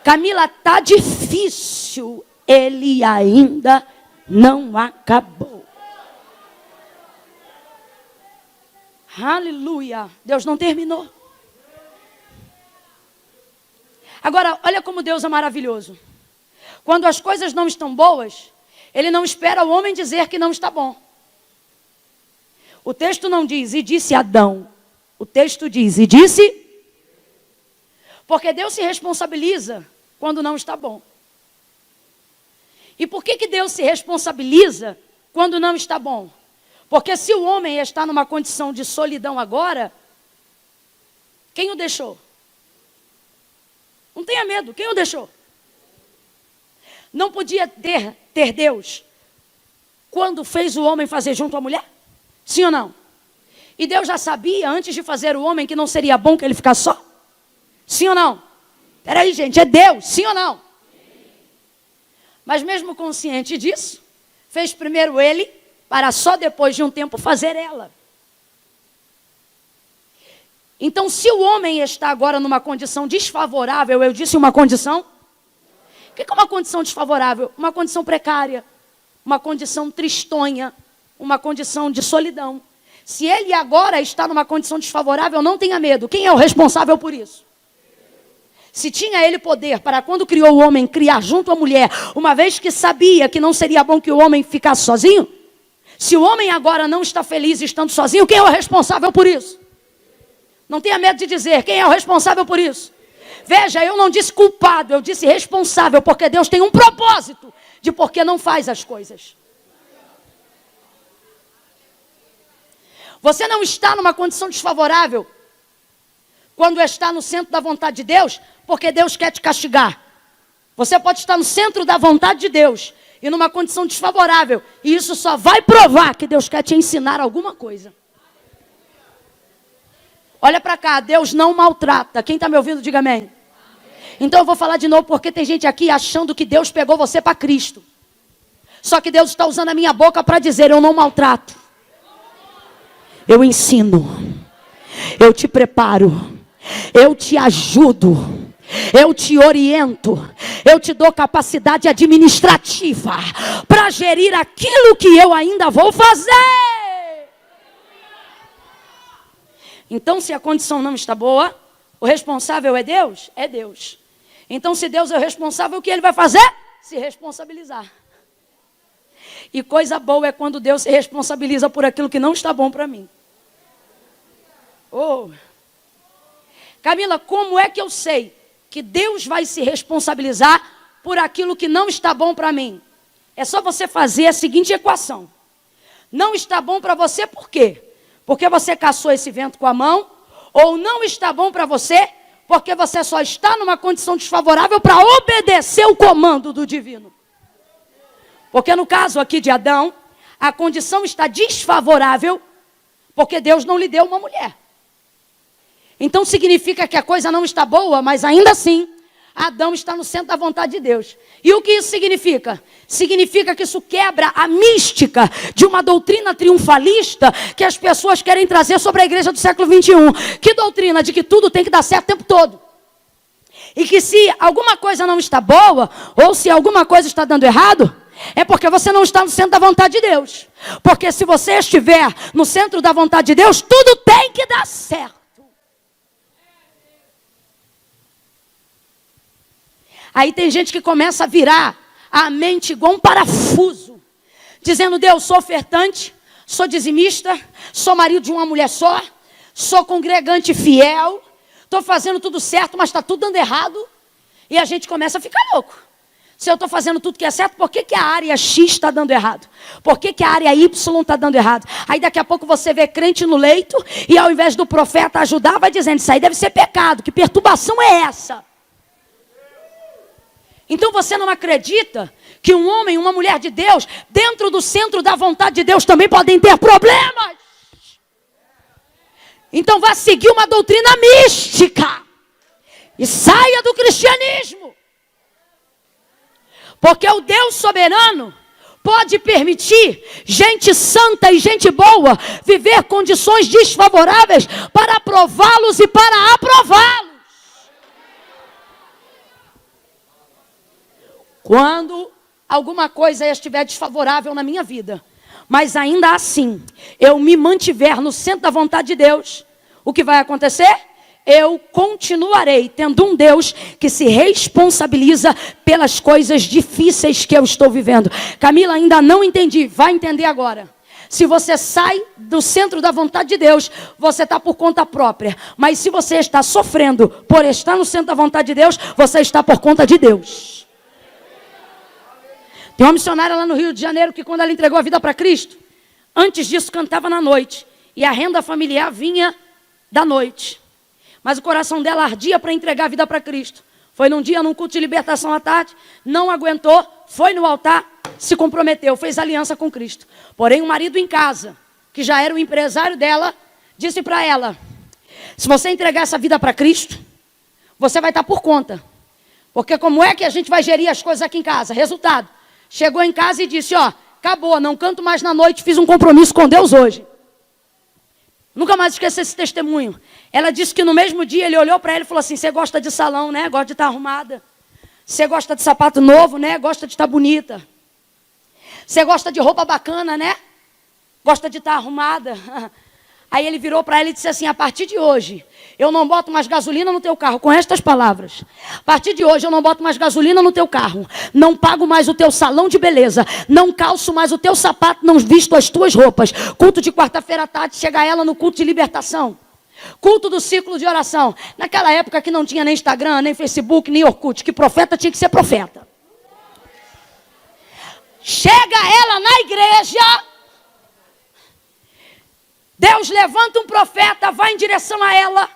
Camila, tá difícil. Ele ainda não acabou. Aleluia. Deus não terminou. Agora, olha como Deus é maravilhoso. Quando as coisas não estão boas, Ele não espera o homem dizer que não está bom. O texto não diz, e disse Adão. O texto diz, e disse. Porque Deus se responsabiliza quando não está bom. E por que Deus se responsabiliza quando não está bom? Porque se o homem está numa condição de solidão agora, quem o deixou? Não tenha medo, quem o deixou? Não podia ter Deus quando fez o homem fazer junto à mulher? Sim ou não? E Deus já sabia antes de fazer o homem que não seria bom que ele ficasse só? Sim ou não? Peraí, gente, é Deus, sim ou não? Mas mesmo consciente disso, fez primeiro ele, para só depois de um tempo fazer ela. Então, se o homem está agora numa condição desfavorável, eu disse uma condição? O que é uma condição desfavorável? Uma condição precária, uma condição tristonha, uma condição de solidão. Se ele agora está numa condição desfavorável, não tenha medo. Quem é o responsável por isso? Se tinha ele poder para quando criou o homem, criar junto à mulher, uma vez que sabia que não seria bom que o homem ficasse sozinho, se o homem agora não está feliz estando sozinho, quem é o responsável por isso? Não tenha medo de dizer, quem é o responsável por isso? Veja, eu não disse culpado, eu disse responsável, porque Deus tem um propósito de por que não faz as coisas. Você não está numa condição desfavorável quando está no centro da vontade de Deus, porque Deus quer te castigar. Você pode estar no centro da vontade de Deus e numa condição desfavorável, e isso só vai provar que Deus quer te ensinar alguma coisa. Olha para cá, Deus não maltrata. Quem está me ouvindo, diga amém. Então eu vou falar de novo, porque tem gente aqui achando que Deus pegou você para Cristo. Só que Deus está usando a minha boca para dizer, eu não maltrato. Eu ensino. Eu te preparo. Eu te ajudo. Eu te oriento. Eu te dou capacidade administrativa para gerir aquilo que eu ainda vou fazer. Então, se a condição não está boa, o responsável é Deus? É Deus. Então, se Deus é o responsável, o que ele vai fazer? Se responsabilizar. E coisa boa é quando Deus se responsabiliza por aquilo que não está bom para mim. Oh. Camila, como é que eu sei que Deus vai se responsabilizar por aquilo que não está bom para mim? É só você fazer a seguinte equação. Não está bom para você por quê? Porque você caçou esse vento com a mão? Ou não está bom para você porque você só está numa condição desfavorável para obedecer o comando do divino? Porque no caso aqui de Adão, a condição está desfavorável porque Deus não lhe deu uma mulher. Então significa que a coisa não está boa, mas ainda assim, Adão está no centro da vontade de Deus. E o que isso significa? Significa que isso quebra a mística de uma doutrina triunfalista que as pessoas querem trazer sobre a igreja do século 21. Que doutrina? De que tudo tem que dar certo o tempo todo. E que se alguma coisa não está boa, ou se alguma coisa está dando errado, é porque você não está no centro da vontade de Deus. Porque se você estiver no centro da vontade de Deus, tudo tem que dar certo. Aí tem gente que começa a virar a mente igual um parafuso. Dizendo, Deus, sou ofertante, sou dizimista, sou marido de uma mulher só, sou congregante fiel, estou fazendo tudo certo, mas está tudo dando errado. E a gente começa a ficar louco. Se eu estou fazendo tudo que é certo, por que a área X está dando errado? Por que a área Y está dando errado? Aí daqui a pouco você vê crente no leito, e ao invés do profeta ajudar, vai dizendo, isso aí deve ser pecado, que perturbação é essa? Então você não acredita que um homem, uma mulher de Deus, dentro do centro da vontade de Deus também podem ter problemas? Então vá seguir uma doutrina mística e saia do cristianismo. Porque o Deus soberano pode permitir gente santa e gente boa viver condições desfavoráveis para aprová-los e para aprová-los. Quando alguma coisa estiver desfavorável na minha vida, mas ainda assim, eu me mantiver no centro da vontade de Deus, o que vai acontecer? Eu continuarei tendo um Deus que se responsabiliza pelas coisas difíceis que eu estou vivendo. Camila, ainda não entendi, vai entender agora. Se você sai do centro da vontade de Deus, você está por conta própria. Mas se você está sofrendo por estar no centro da vontade de Deus, você está por conta de Deus. Tem uma missionária lá no Rio de Janeiro que quando ela entregou a vida para Cristo, antes disso cantava na noite. E a renda familiar vinha da noite. Mas o coração dela ardia para entregar a vida para Cristo. Foi num dia, num culto de libertação à tarde, não aguentou, foi no altar, se comprometeu, fez aliança com Cristo. Porém, o marido em casa, que já era o empresário dela, disse para ela: se você entregar essa vida para Cristo, você vai estar por conta. Porque como é que a gente vai gerir as coisas aqui em casa? Resultado, chegou em casa e disse: ó, acabou, não canto mais na noite, fiz um compromisso com Deus hoje. Nunca mais esqueci esse testemunho. Ela disse que no mesmo dia ele olhou para ela e falou assim: você gosta de salão, né? Gosta de estar arrumada. Você gosta de sapato novo, né? Gosta de estar bonita. Você gosta de roupa bacana, né? Gosta de estar arrumada. Aí ele virou para ela e disse assim: a partir de hoje, eu não boto mais gasolina no teu carro. Com estas palavras: a partir de hoje eu não boto mais gasolina no teu carro. Não pago mais o teu salão de beleza. Não calço mais o teu sapato. Não visto as tuas roupas. Culto de quarta-feira à tarde, chega ela no culto de libertação. Culto do ciclo de oração. Naquela época que não tinha nem Instagram, nem Facebook, nem Orkut. Que profeta tinha que ser profeta. Chega ela na igreja. Deus levanta um profeta, vai em direção a ela,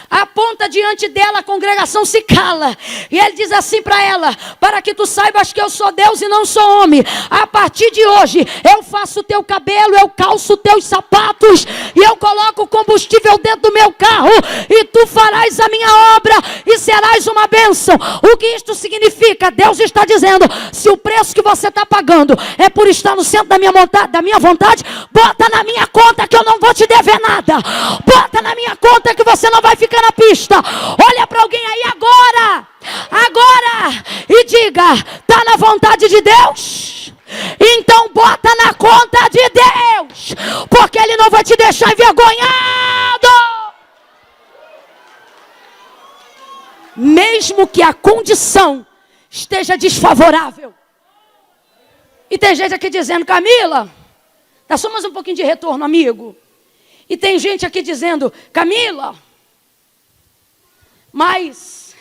aponta diante dela, a congregação se cala. E ele diz assim para ela: para que tu saibas que eu sou Deus e não sou homem. A partir de hoje, eu faço o teu cabelo, eu calço teus sapatos, e eu coloco combustível dentro do meu carro, e tu farás a minha obra, e serás uma bênção. O que isto significa? Deus está dizendo: se o preço que você está pagando é por estar no centro da minha vontade, bota na minha conta que eu não vou te dever nada. Bota na minha conta que você não vai ficar na pista. Olha para alguém aí agora, e diga: está na vontade de Deus? Então bota na conta de Deus, porque Ele não vai te deixar envergonhado. Mesmo que a condição esteja desfavorável. E tem gente aqui dizendo: Camila, dá só mais um pouquinho de retorno, amigo. E tem gente aqui dizendo: Camila, mas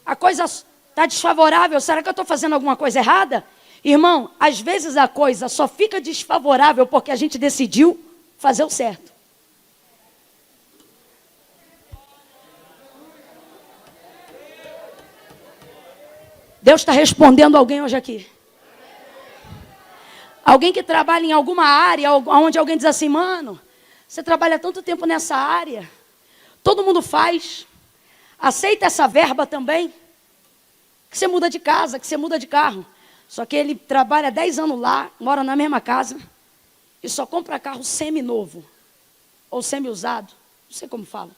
a coisa está desfavorável, será que eu estou fazendo alguma coisa errada? Irmão, às vezes a coisa só fica desfavorável porque a gente decidiu fazer o certo. Deus está respondendo alguém hoje aqui. Alguém que trabalha em alguma área, onde alguém diz assim: mano, você trabalha tanto tempo nessa área, todo mundo faz, aceita essa verba também, que você muda de casa, que você muda de carro. Só que ele trabalha 10 anos lá, mora na mesma casa, e só compra carro semi-novo, ou semi-usado, não sei como fala.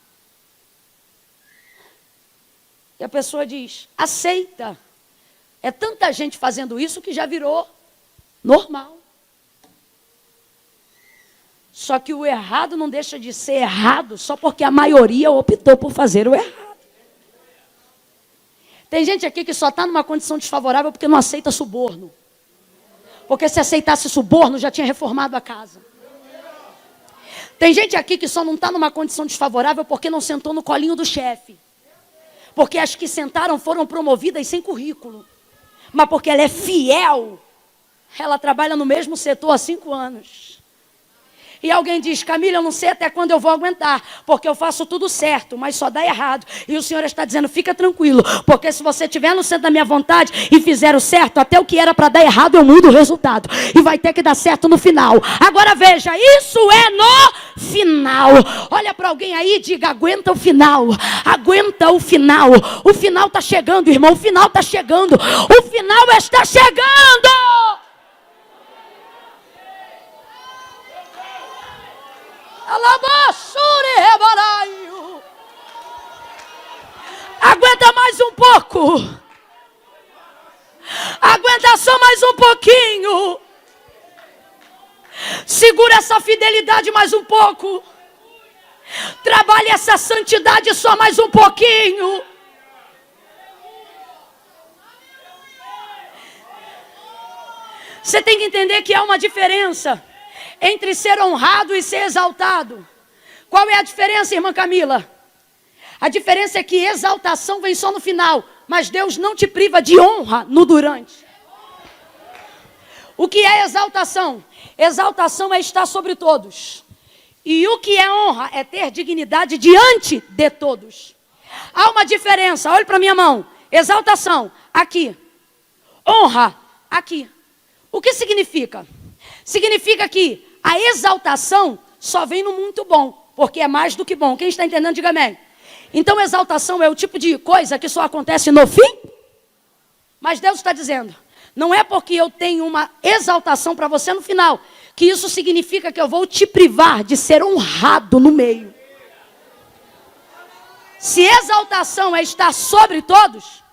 E a pessoa diz: aceita. É tanta gente fazendo isso que já virou normal. Só que o errado não deixa de ser errado só porque a maioria optou por fazer o errado. Tem gente aqui que só está numa condição desfavorável porque não aceita suborno. Porque se aceitasse suborno, já tinha reformado a casa. Tem gente aqui que só não está numa condição desfavorável porque não sentou no colinho do chefe. Porque as que sentaram foram promovidas sem currículo. Mas porque ela é fiel, ela trabalha no mesmo setor há 5 anos. E alguém diz: Camila, eu não sei até quando eu vou aguentar, porque eu faço tudo certo, mas só dá errado. E o Senhor está dizendo: fica tranquilo, porque se você estiver no centro da minha vontade e fizer o certo, até o que era para dar errado eu mudo o resultado. E vai ter que dar certo no final. Agora veja, isso é no final. Olha para alguém aí e diga: aguenta o final. Aguenta o final. O final está chegando, irmão. O final está chegando. O final está chegando. Aguenta mais um pouco. Aguenta só mais um pouquinho. Segura essa fidelidade mais um pouco. Trabalhe essa santidade só mais um pouquinho. Você tem que entender que há uma diferença entre ser honrado e ser exaltado. Qual é a diferença, irmã Camila? A diferença é que exaltação vem só no final, mas Deus não te priva de honra no durante. O que é exaltação? Exaltação é estar sobre todos. E o que é honra? É ter dignidade diante de todos. Há uma diferença, olhe para a minha mão. Exaltação, aqui. Honra, aqui. O que significa? Significa que a exaltação só vem no muito bom, porque é mais do que bom. Quem está entendendo, diga amém. Então, exaltação é o tipo de coisa que só acontece no fim. Mas Deus está dizendo, não é porque eu tenho uma exaltação para você no final, que isso significa que eu vou te privar de ser honrado no meio. Se exaltação é estar sobre todos,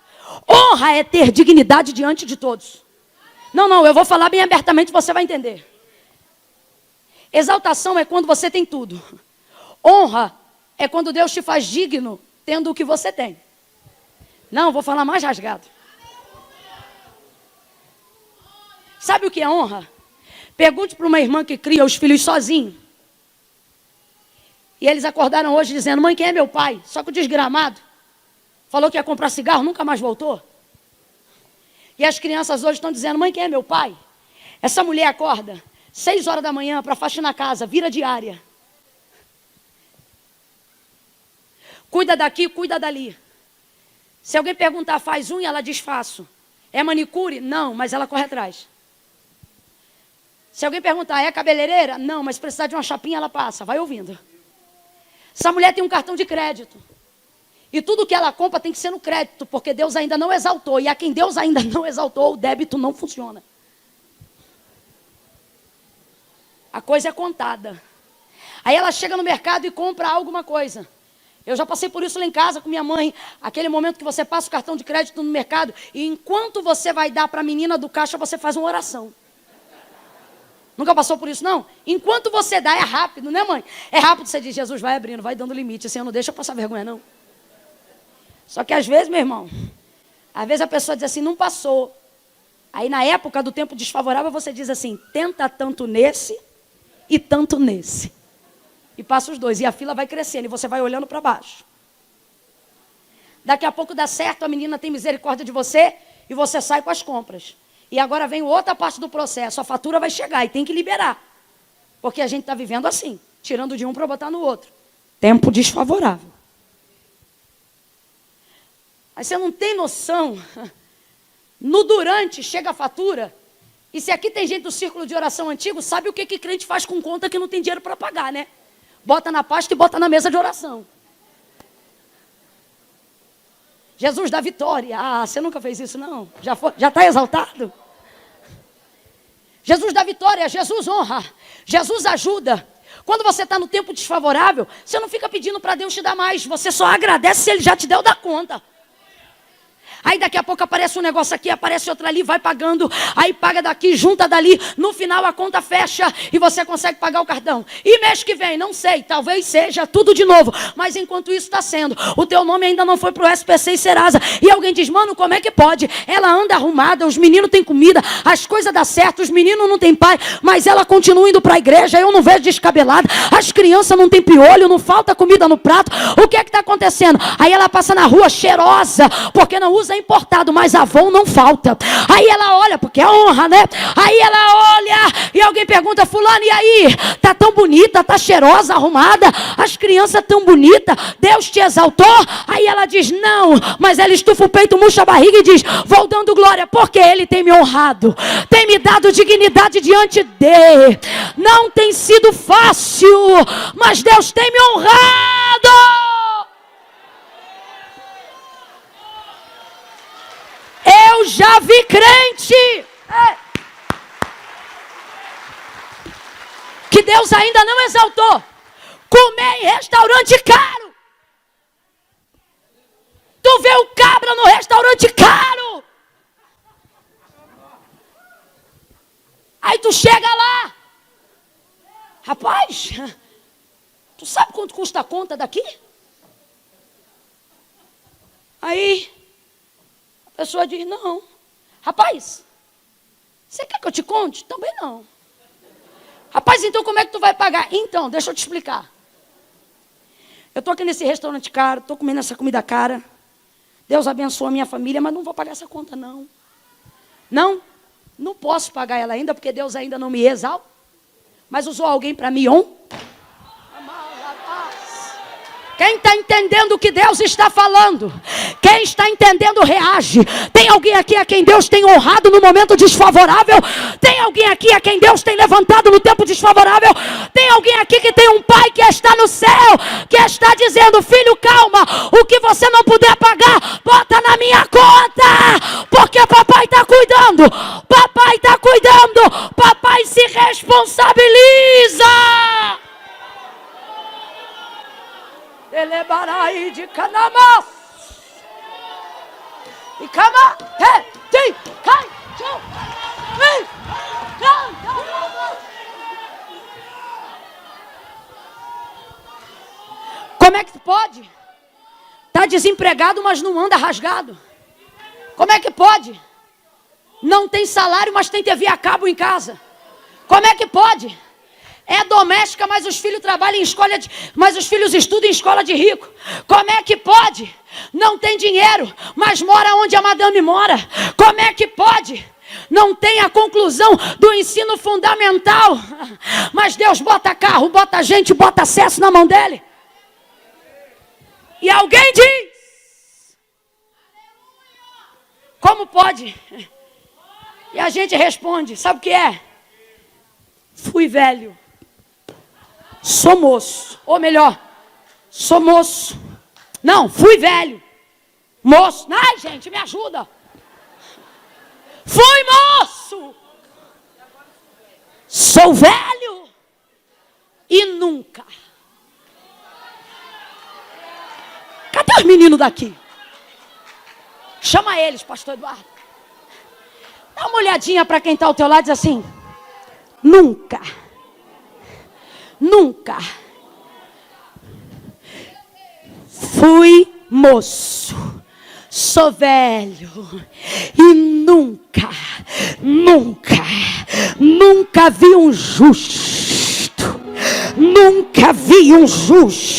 honra é ter dignidade diante de todos. Não, eu vou falar bem abertamente, você vai entender. Exaltação é quando você tem tudo. Honra é quando Deus te faz digno, tendo o que você tem. Não, vou falar mais rasgado. Sabe o que é honra? Pergunte para uma irmã que cria os filhos sozinho. E eles acordaram hoje dizendo, mãe, quem é meu pai? Só que o desgramado falou que ia comprar cigarro, nunca mais voltou. E as crianças hoje estão dizendo, mãe, quem é meu pai? Essa mulher acorda 6 horas da manhã para faxinar a casa, vira diária. Cuida daqui, cuida dali. Se alguém perguntar, faz unha, ela diz, faço. É manicure? Não, mas ela corre atrás. Se alguém perguntar, é cabeleireira? Não, mas se precisar de uma chapinha, ela passa. Vai ouvindo. Essa mulher tem um cartão de crédito. E tudo que ela compra tem que ser no crédito, porque Deus ainda não exaltou. E a quem Deus ainda não exaltou, o débito não funciona. A coisa é contada. Aí ela chega no mercado e compra alguma coisa. Eu já passei por isso lá em casa com minha mãe. Aquele momento que você passa o cartão de crédito no mercado e enquanto você vai dar para a menina do caixa, você faz uma oração. Nunca passou por isso, não? Enquanto você dá, é rápido, né, mãe? É rápido, você diz, Jesus, vai abrindo, vai dando limite. Assim, não deixa eu passar vergonha, não. Só que às vezes, meu irmão, às vezes a pessoa diz assim, não passou. Aí na época do tempo desfavorável, você diz assim, tenta tanto nesse e tanto nesse. E passa os dois, e a fila vai crescendo, e você vai olhando para baixo. Daqui a pouco dá certo, a menina tem misericórdia de você, e você sai com as compras. E agora vem outra parte do processo, a fatura vai chegar e tem que liberar. Porque a gente está vivendo assim, tirando de um para botar no outro. Tempo desfavorável. Mas você não tem noção, no durante chega a fatura, e se aqui tem gente do círculo de oração antigo, sabe o que crente faz com conta que não tem dinheiro para pagar, né? Bota na pasta e bota na mesa de oração. Jesus da vitória. Ah, você nunca fez isso, não? Já está exaltado? Jesus dá vitória, Jesus honra, Jesus ajuda. Quando você está no tempo desfavorável, você não fica pedindo para Deus te dar mais, você só agradece se Ele já te deu da conta. Aí daqui a pouco aparece um negócio aqui, aparece outro ali, vai pagando, aí paga daqui, junta dali, no final a conta fecha e você consegue pagar o cartão. E mês que vem, não sei, talvez seja tudo de novo, mas enquanto isso está sendo, o teu nome ainda não foi para o SPC e Serasa. E alguém diz, mano, como é que pode? Ela anda arrumada, os meninos têm comida, as coisas dão certo, os meninos não têm pai, mas ela continua indo para a igreja, eu não vejo descabelada, as crianças não têm piolho, não falta comida no prato, o que é que está acontecendo? Aí ela passa na rua cheirosa, porque não usa importado, mas Avon não falta. Aí ela olha, porque é honra, né? Aí ela olha e alguém pergunta, fulano, e aí? Tá tão bonita, tá cheirosa, arrumada, as crianças tão bonitas, Deus te exaltou? Aí ela diz, não, mas ela estufa o peito, murcha a barriga e diz, vou dando glória, porque Ele tem me honrado, tem me dado dignidade diante dele. Não tem sido fácil, mas Deus tem me honrado. Eu já vi crente que Deus ainda não exaltou comer em restaurante caro. Tu vê o cabra no restaurante caro. Aí tu chega lá. Rapaz, tu sabe quanto custa a conta daqui? Aí a pessoa diz, não. Rapaz, você quer que eu te conte? Também não. Rapaz, então como é que tu vai pagar? Então, deixa eu te explicar. Eu estou aqui nesse restaurante caro, estou comendo essa comida cara. Deus abençoa a minha família, mas não vou pagar essa conta, não. Não? Não posso pagar ela ainda, porque Deus ainda não me exalta. Mas usou alguém para me honrar. Quem está entendendo o que Deus está falando? Quem está entendendo, reage. Tem alguém aqui a quem Deus tem honrado no momento desfavorável? Tem alguém aqui a quem Deus tem levantado no tempo desfavorável? Tem alguém aqui que tem um pai que está no céu, que está dizendo: filho, calma, o que você não puder pagar, bota na minha conta, porque papai está cuidando, papai está cuidando, papai se responsabiliza. Elebarai de Canamas. E cama, ti, cai, como é que pode? Está desempregado, mas não anda rasgado. Como é que pode? Não tem salário, mas tem TV a cabo em casa. Como é que pode? É doméstica, mas os filhos trabalham em escola mas os filhos estudam em escola de rico. Como é que pode? Não tem dinheiro, mas mora onde a madame mora. Como é que pode? Não tem a conclusão do ensino fundamental, mas Deus bota carro, bota gente, bota acesso na mão dele. E alguém diz: como pode? E a gente responde: sabe o que é? Fui velho. Sou moço. Ou melhor, sou moço. Não, fui velho. Moço. Ai, gente, me ajuda. Fui moço. Sou velho. E nunca. Cadê os meninos daqui? Chama eles, pastor Eduardo. Dá uma olhadinha para quem está ao teu lado e diz assim: nunca. Nunca fui moço, sou velho e nunca vi um justo, nunca vi um justo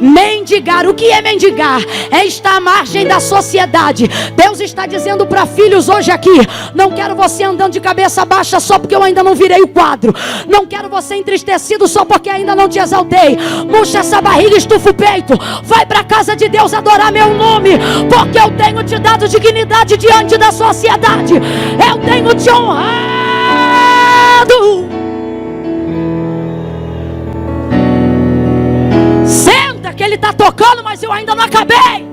mendigar. O que é mendigar? É estar à margem da sociedade. Deus está dizendo para filhos hoje aqui: não quero você andando de cabeça baixa só porque eu ainda não virei o quadro. Não quero você entristecido só porque ainda não te exaltei. Murcha essa barriga, estufa o peito. Vai para a casa de Deus adorar meu nome, porque eu tenho te dado dignidade diante da sociedade. Eu tenho te honrado. Senta que ele está tocando, mas eu ainda não acabei.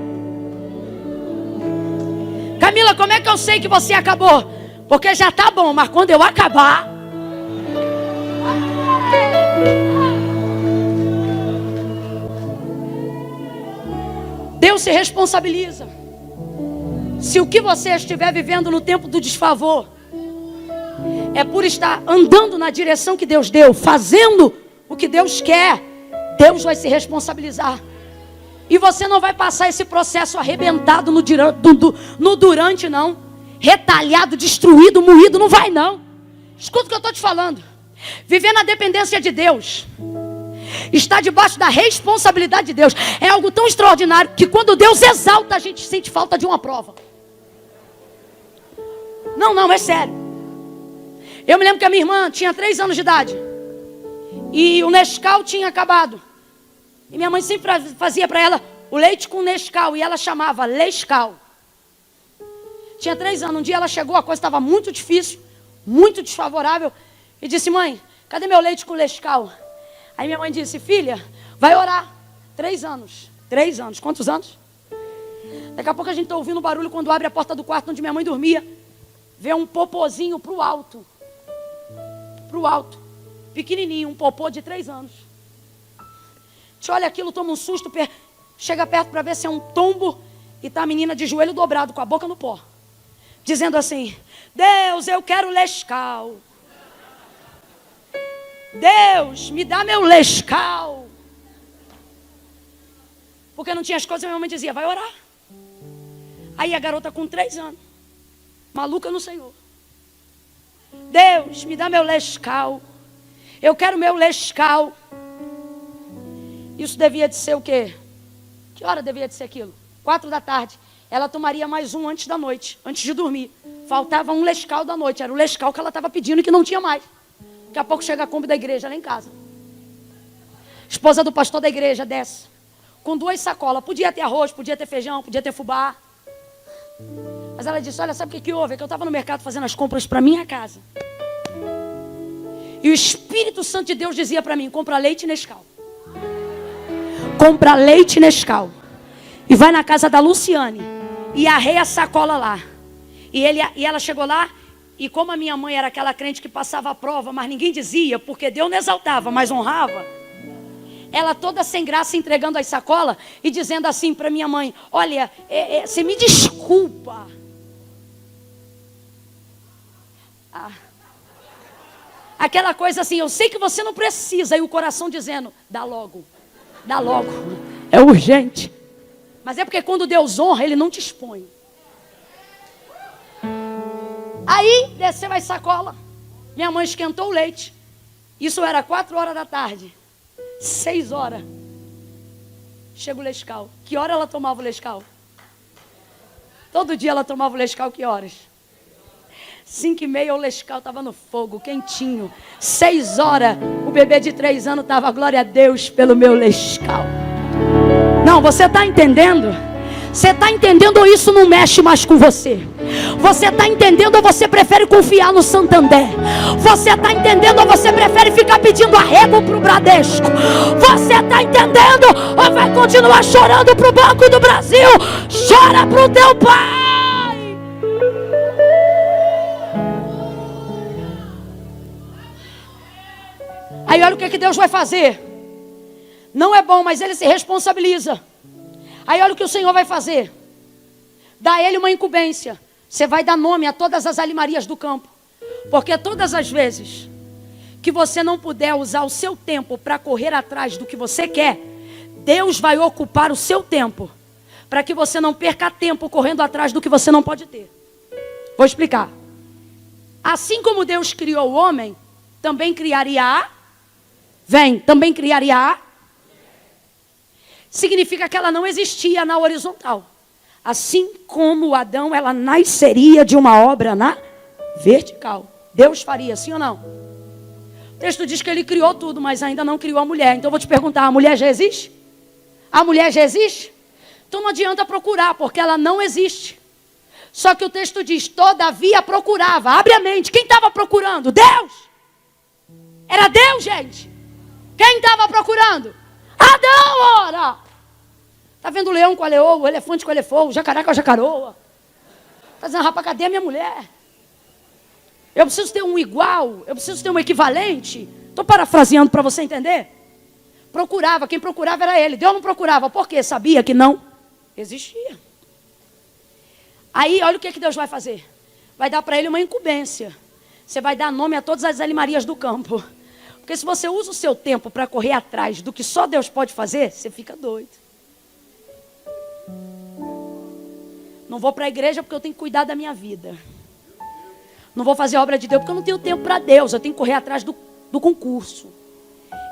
Camila, como é que eu sei que você acabou? Porque já está bom, mas quando eu acabar... Deus se responsabiliza. Se o que você estiver vivendo no tempo do desfavor é por estar andando na direção que Deus deu, fazendo o que Deus quer, Deus vai se responsabilizar. E você não vai passar esse processo arrebentado no durante, não. Retalhado, destruído, moído, não vai, não. Escuta o que eu estou te falando. Viver na dependência de Deus, estar debaixo da responsabilidade de Deus, é algo tão extraordinário que quando Deus exalta, a gente sente falta de uma prova. Não, é sério. Eu me lembro que a minha irmã tinha 3 anos de idade e o Nescau tinha acabado. E minha mãe sempre fazia para ela o leite com Nescau, e ela chamava Lescau. Tinha 3 anos, um dia ela chegou, a coisa estava muito difícil, muito desfavorável, e disse: mãe, cadê meu leite com Lescau? Aí minha mãe disse: filha, vai orar. 3 anos. 3 anos, quantos anos? Daqui a pouco a gente está ouvindo um barulho quando abre a porta do quarto onde minha mãe dormia. Vê um popozinho pro alto. Pro alto. Pequenininho, um popô de 3 anos. Te olha aquilo, toma um susto, chega perto para ver se é um tombo, e está a menina de joelho dobrado, com a boca no pó, dizendo assim: Deus, eu quero Lescau. Deus, me dá meu Lescau. Porque não tinha as coisas, minha mãe dizia: vai orar. Aí a garota com 3 anos, maluca no Senhor: Deus, me dá meu Lescau. Eu quero meu Lescau. Isso devia de ser o quê? Que hora devia de ser aquilo? 4 da tarde. ela tomaria mais um antes da noite, antes de dormir. Faltava um lescal da noite, era o lescal que ela estava pedindo e que não tinha mais. Daqui a pouco chega a Kombi da igreja lá em casa. Esposa do pastor da igreja desce, com 2 sacolas. Podia ter arroz, podia ter feijão, podia ter fubá. Mas ela disse, olha, sabe o que houve? É que eu estava no mercado fazendo as compras para minha casa. E o Espírito Santo de Deus dizia para mim, compra leite Nescau. Compra leite Nescau. E vai na casa da Luciane. E arreia a sacola lá. E ela chegou lá. E como a minha mãe era aquela crente que passava a prova, mas ninguém dizia, porque Deus não exaltava, mas honrava. Ela toda sem graça entregando as sacolas e dizendo assim para minha mãe, olha, você me desculpa. Aquela coisa assim, eu sei que você não precisa. E o coração dizendo, dá logo, é urgente. Mas é porque quando Deus honra, Ele não te expõe. Aí desceu as sacolas. Minha mãe esquentou o leite. Isso era 4 horas da tarde. 6 horas. Chega o Lescal. Que hora ela tomava o Lescal? Todo dia ela tomava o Lescal, que horas? 5h30 o Lescal estava no fogo, quentinho. 6 horas, o bebê de 3 anos estava, glória a Deus pelo meu Lescal. Não, você está entendendo? Você está entendendo ou isso não mexe mais com você? Você está entendendo ou você prefere confiar no Santander? Você está entendendo ou você prefere ficar pedindo arrego para o Bradesco? Você está entendendo ou vai continuar chorando para o Banco do Brasil? Chora para o teu pai! Aí olha o que Deus vai fazer. Não é bom, mas Ele se responsabiliza. Aí olha o que o Senhor vai fazer. Dá a Ele uma incumbência. Você vai dar nome a todas as alimarias do campo. Porque todas as vezes que você não puder usar o seu tempo para correr atrás do que você quer, Deus vai ocupar o seu tempo para que você não perca tempo correndo atrás do que você não pode ter. Vou explicar. Assim como Deus criou o homem, também criaria também criaria significa que ela não existia na horizontal. Assim como Adão, ela nasceria de uma obra na vertical. Deus faria, sim ou não? O texto diz que Ele criou tudo, mas ainda não criou a mulher. Então eu vou te perguntar, a mulher já existe? A mulher já existe? Então não adianta procurar, porque ela não existe. Só que o texto diz, todavia procurava. Abre a mente, quem estava procurando? Deus! Era Deus, gente. Quem estava procurando? Adão, ora! Está vendo o leão com a leoa, o elefante com a elefoa, o jacaré com a jacaroa. Está dizendo, rapaz, cadê a minha mulher? Eu preciso ter um igual, eu preciso ter um equivalente. Estou parafraseando para você entender. Procurava, quem procurava era Ele. Deus não procurava, porque sabia que não existia. Aí, olha o que Deus vai fazer. Vai dar para Ele uma incumbência. Você vai dar nome a todas as alimarias do campo. Porque se você usa o seu tempo para correr atrás do que só Deus pode fazer, você fica doido. Não vou para a igreja porque eu tenho que cuidar da minha vida. Não vou fazer obra de Deus porque eu não tenho tempo para Deus. Eu tenho que correr atrás do concurso.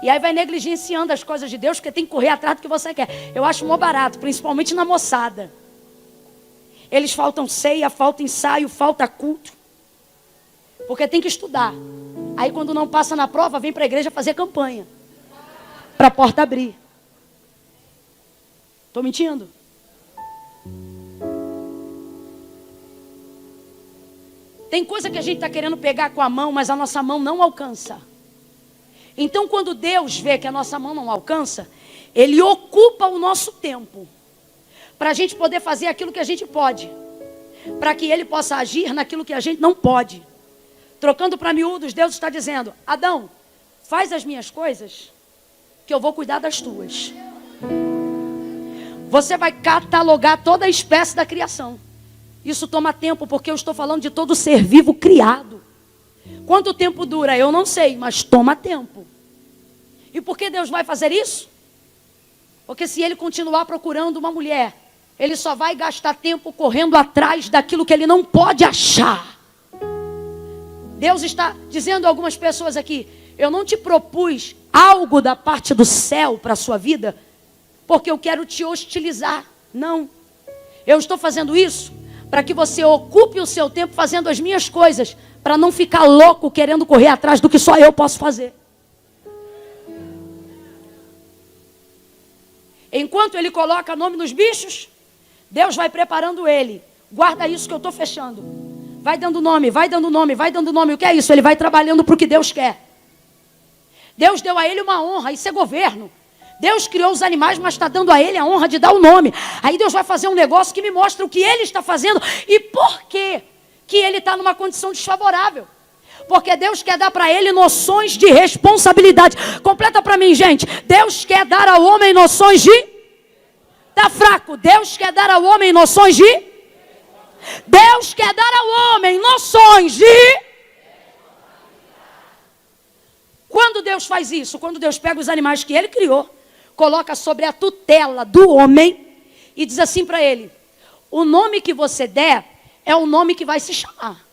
E aí vai negligenciando as coisas de Deus porque tem que correr atrás do que você quer. Eu acho mó barato, principalmente na moçada. Eles faltam ceia, falta ensaio, falta culto. Porque tem que estudar. Aí quando não passa na prova, vem para a igreja fazer campanha. Para a porta abrir. Estou mentindo? Tem coisa que a gente está querendo pegar com a mão, mas a nossa mão não alcança. Então quando Deus vê que a nossa mão não alcança, Ele ocupa o nosso tempo. Para a gente poder fazer aquilo que a gente pode. Para que Ele possa agir naquilo que a gente não pode. Trocando para miúdos, Deus está dizendo, Adão, faz as minhas coisas, que eu vou cuidar das tuas. Você vai catalogar toda a espécie da criação. Isso toma tempo, porque eu estou falando de todo ser vivo criado. Quanto tempo dura? Eu não sei, mas toma tempo. E por que Deus vai fazer isso? Porque se Ele continuar procurando uma mulher, Ele só vai gastar tempo correndo atrás daquilo que Ele não pode achar. Deus está dizendo a algumas pessoas aqui, eu não te propus algo da parte do céu para a sua vida, porque eu quero te hostilizar. Não. Eu estou fazendo isso para que você ocupe o seu tempo fazendo as minhas coisas, para não ficar louco querendo correr atrás do que só eu posso fazer. Enquanto ele coloca nome nos bichos, Deus vai preparando ele. Guarda isso que eu estou fechando. Vai dando nome, vai dando nome, vai dando nome. O que é isso? Ele vai trabalhando para o que Deus quer. Deus deu a ele uma honra, isso é governo. Deus criou os animais, mas está dando a ele a honra de dar o nome. Aí Deus vai fazer um negócio que me mostra o que ele está fazendo e por que ele está numa condição desfavorável. Porque Deus quer dar para ele noções de responsabilidade. Completa para mim, gente. Deus quer dar ao homem noções de... Está fraco. Deus quer dar ao homem noções de... Deus quer dar ao homem noções de... Quando Deus faz isso? Quando Deus pega os animais que ele criou, coloca sobre a tutela do homem e diz assim para ele: o nome que você der é o nome que vai se chamar.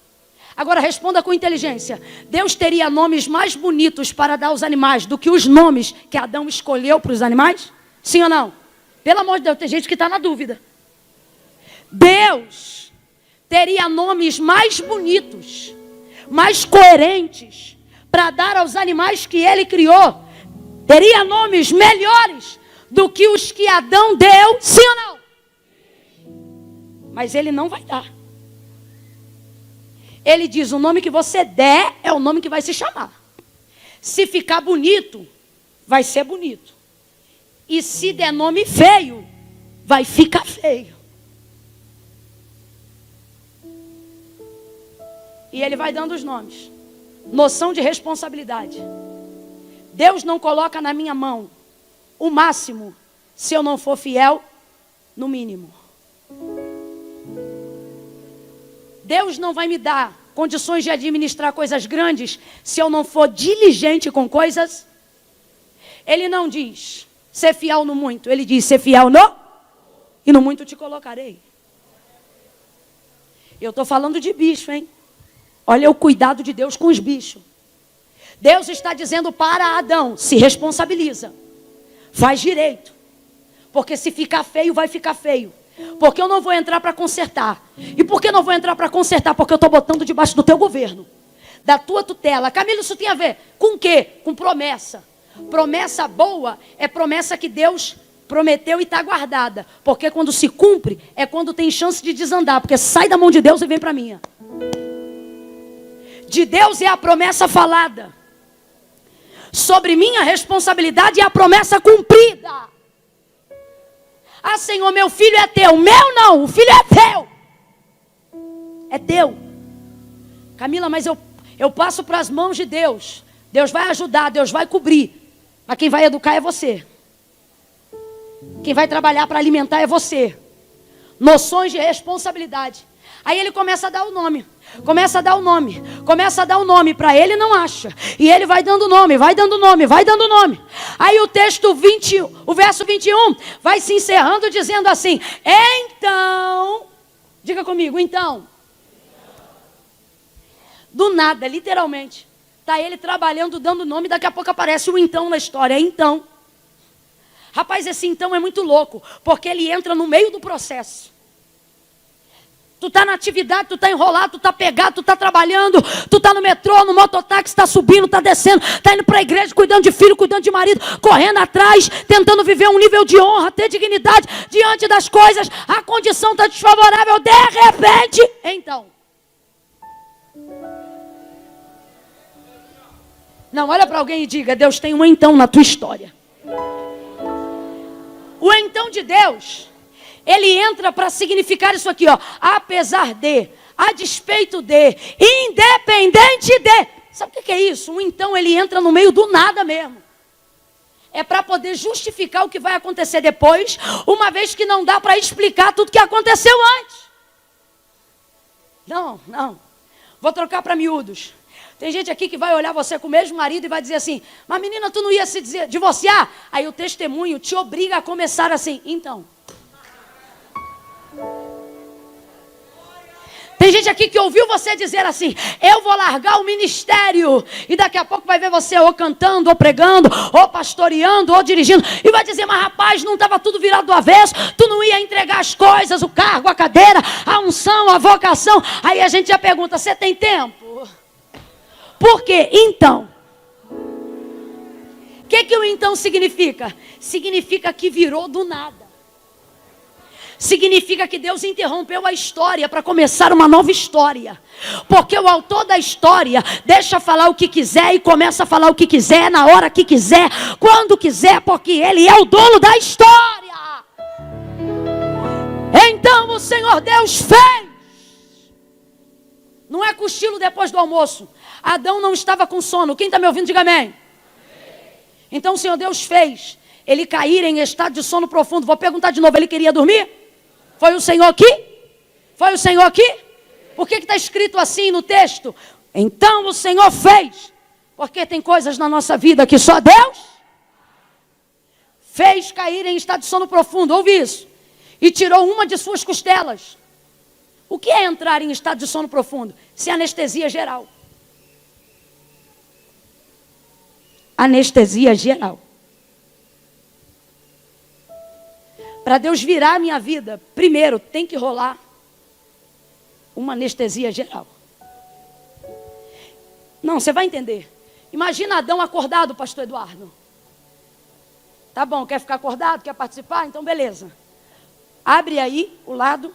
Agora responda com inteligência. Deus teria nomes mais bonitos para dar aos animais do que os nomes que Adão escolheu para os animais? Sim ou não? Pelo amor de Deus, tem gente que está na dúvida. Deus teria nomes mais bonitos, mais coerentes para dar aos animais que ele criou. Teria nomes melhores do que os que Adão deu, sim ou não? Mas ele não vai dar. Ele diz: o nome que você der é o nome que vai se chamar. Se ficar bonito, vai ser bonito. E se der nome feio, vai ficar feio. E ele vai dando os nomes. Noção de responsabilidade. Deus não coloca na minha mão o máximo se eu não for fiel no mínimo. Deus não vai me dar condições de administrar coisas grandes se eu não for diligente com coisas. Ele não diz ser fiel no muito, ele diz ser fiel no e no muito te colocarei. Eu estou falando de bicho, hein? Olha o cuidado de Deus com os bichos. Deus está dizendo para Adão: se responsabiliza, faz direito, porque se ficar feio, vai ficar feio. Porque eu não vou entrar para consertar. E por que não vou entrar para consertar? Porque eu estou botando debaixo do teu governo, da tua tutela. Camilo, isso tem a ver com o quê? Com promessa. Promessa boa é promessa que Deus prometeu e está guardada. Porque quando se cumpre, é quando tem chance de desandar. Porque sai da mão de Deus e vem para a minha. De Deus é a promessa falada. Sobre minha responsabilidade é a promessa cumprida. Ah, Senhor, meu filho é teu. Meu não, o filho é teu. É teu. Camila, mas eu passo para as mãos de Deus. Deus vai ajudar, Deus vai cobrir. Mas quem vai educar é você. Quem vai trabalhar para alimentar é você. Noções de responsabilidade. Aí ele começa a dar o nome. Começa a dar o nome. Começa a dar o nome. Para ele não acha. E ele vai dando nome, vai dando nome, vai dando nome. Aí o texto 20, o verso 21 vai se encerrando dizendo assim: então, diga comigo, então. Do nada, literalmente. Está ele trabalhando, dando nome, daqui a pouco aparece o então na história. Então. Rapaz, esse então é muito louco, porque ele entra no meio do processo. Tu está na atividade, tu está enrolado, tu está pegado, tu está trabalhando, tu está no metrô, no mototáxi, está subindo, está descendo, está indo para a igreja, cuidando de filho, cuidando de marido, correndo atrás, tentando viver um nível de honra, ter dignidade diante das coisas, a condição está desfavorável, de repente, então. Não, olha para alguém e diga: Deus tem um então na tua história. O então de Deus, ele entra para significar isso aqui, ó. Apesar de, a despeito de, independente de. Sabe o que é isso? O então, ele entra no meio do nada mesmo. É para poder justificar o que vai acontecer depois, uma vez que não dá para explicar tudo que aconteceu antes. Não. Vou trocar para miúdos. Tem gente aqui que vai olhar você com o mesmo marido e vai dizer assim: mas menina, tu não ia se divorciar? Aí o testemunho te obriga a começar assim: então. Tem Tem gente aqui que ouviu você dizer assim: eu vou largar o ministério. E daqui a pouco vai ver você ou cantando, ou pregando, ou pastoreando, ou dirigindo. E vai dizer: mas rapaz, não estava tudo virado do avesso. Tu não ia entregar as coisas, o cargo, a cadeira, a unção, a vocação. Aí a gente já pergunta: você tem tempo? Por quê? Então. O que o então significa? Significa que virou do nada. Significa que Deus interrompeu a história para começar uma nova história. Porque o autor da história deixa falar o que quiser e começa a falar o que quiser, na hora que quiser, quando quiser, porque Ele é o dono da história. Então o Senhor Deus fez. Não é cochilo depois do almoço. Adão não estava com sono. Quem está me ouvindo, diga amém. Então o Senhor Deus fez ele cair em estado de sono profundo. Vou perguntar de novo, ele queria dormir? Foi o Senhor aqui? Foi o Senhor aqui? Por que está escrito assim no texto? Então o Senhor fez. Porque tem coisas na nossa vida que só Deus fez cair em estado de sono profundo. Ouve isso. E tirou uma de suas costelas. O que é entrar em estado de sono profundo? Se anestesia geral. Anestesia geral. Para Deus virar a minha vida, primeiro tem que rolar uma anestesia geral. Não, você vai entender. Imagina Adão acordado, pastor Eduardo. Tá bom, quer ficar acordado, quer participar? Então beleza. Abre aí o lado,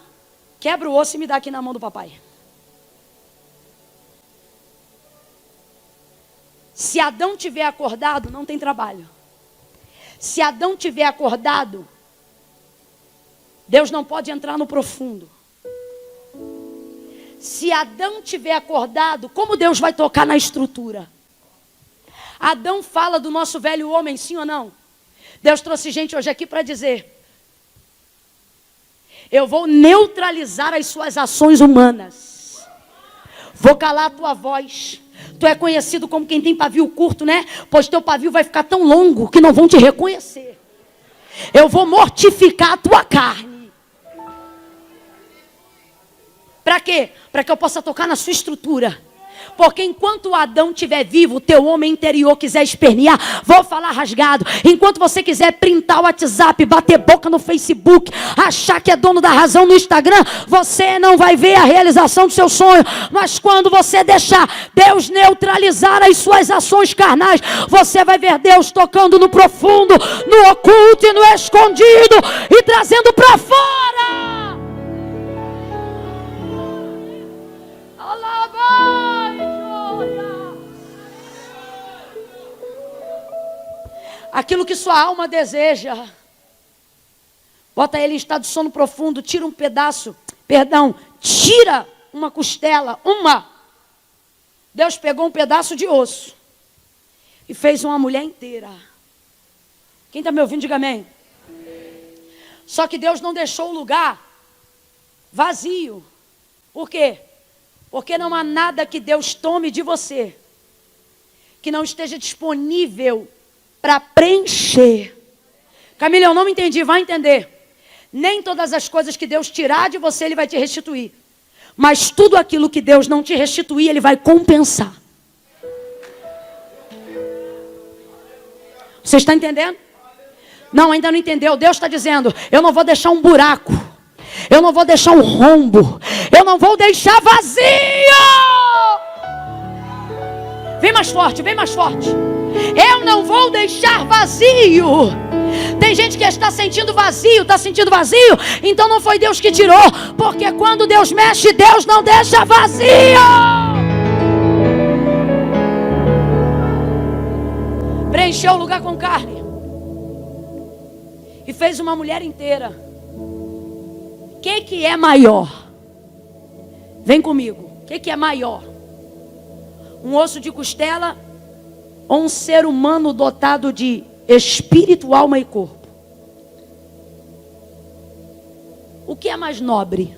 quebra o osso e me dá aqui na mão do papai. Se Adão tiver acordado, não tem trabalho. Se Adão tiver acordado, Deus não pode entrar no profundo. Se Adão tiver acordado, como Deus vai tocar na estrutura? Adão fala do nosso velho homem, sim ou não? Deus trouxe gente hoje aqui para dizer: eu vou neutralizar as suas ações humanas. Vou calar a tua voz. Tu é conhecido como quem tem pavio curto, né? Pois teu pavio vai ficar tão longo que não vão te reconhecer. Eu vou mortificar a tua carne. Para quê? Para que eu possa tocar na sua estrutura. Porque enquanto Adão estiver vivo, o teu homem interior quiser espernear, vou falar rasgado. Enquanto você quiser printar o WhatsApp, bater boca no Facebook, achar que é dono da razão no Instagram, você não vai ver a realização do seu sonho. Mas quando você deixar Deus neutralizar as suas ações carnais, você vai ver Deus tocando no profundo, no oculto e no escondido e trazendo para fora. Aquilo que sua alma deseja, bota ele em estado de sono profundo, tira um pedaço, tira uma costela, Deus pegou um pedaço de osso e fez uma mulher inteira. Quem está me ouvindo, diga amém. Só que Deus não deixou o lugar vazio. Por quê? Porque não há nada que Deus tome de você que não esteja disponível para preencher. Camila, eu não me entendi, vai entender. Nem todas as coisas que Deus tirar de você, Ele vai te restituir. Mas tudo aquilo que Deus não te restituir, Ele vai compensar. Você está entendendo? Não, ainda não entendeu. Deus está dizendo: eu não vou deixar um buraco. Eu não vou deixar um rombo. Eu não vou deixar vazio. Vem mais forte, vem mais forte. Eu não vou deixar vazio. Tem gente que está sentindo vazio, então não foi Deus que tirou. Porque quando Deus mexe, Deus não deixa vazio. Preencheu o lugar com carne e fez uma mulher inteira. O que é maior? Vem comigo. O que é maior? Um osso de costela ou um ser humano dotado de espírito, alma e corpo? O que é mais nobre?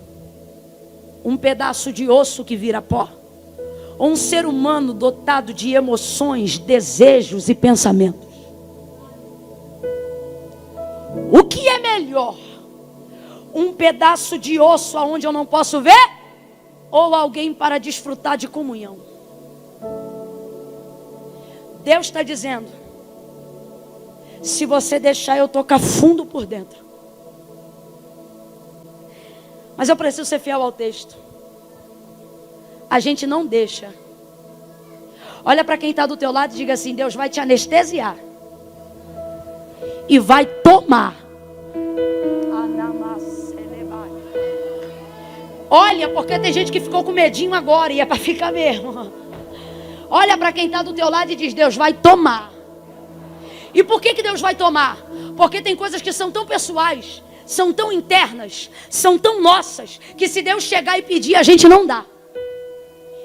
Um pedaço de osso que vira pó? Ou um ser humano dotado de emoções, desejos e pensamentos? O que é melhor? Um pedaço de osso aonde eu não posso ver? ou alguém para desfrutar de comunhão. Deus está dizendo: se você deixar eu tocar fundo por dentro. Mas eu preciso ser fiel ao texto. A gente não deixa. Olha para quem está do teu lado e diga assim: Deus vai te anestesiar e vai tomar. Olha, porque tem gente que ficou com medinho agora e é para ficar mesmo. Olha para quem está do teu lado e diz: Deus vai tomar. E por que Deus vai tomar? Porque tem coisas que são tão pessoais, são tão internas, são tão nossas, que se Deus chegar e pedir, a gente não dá.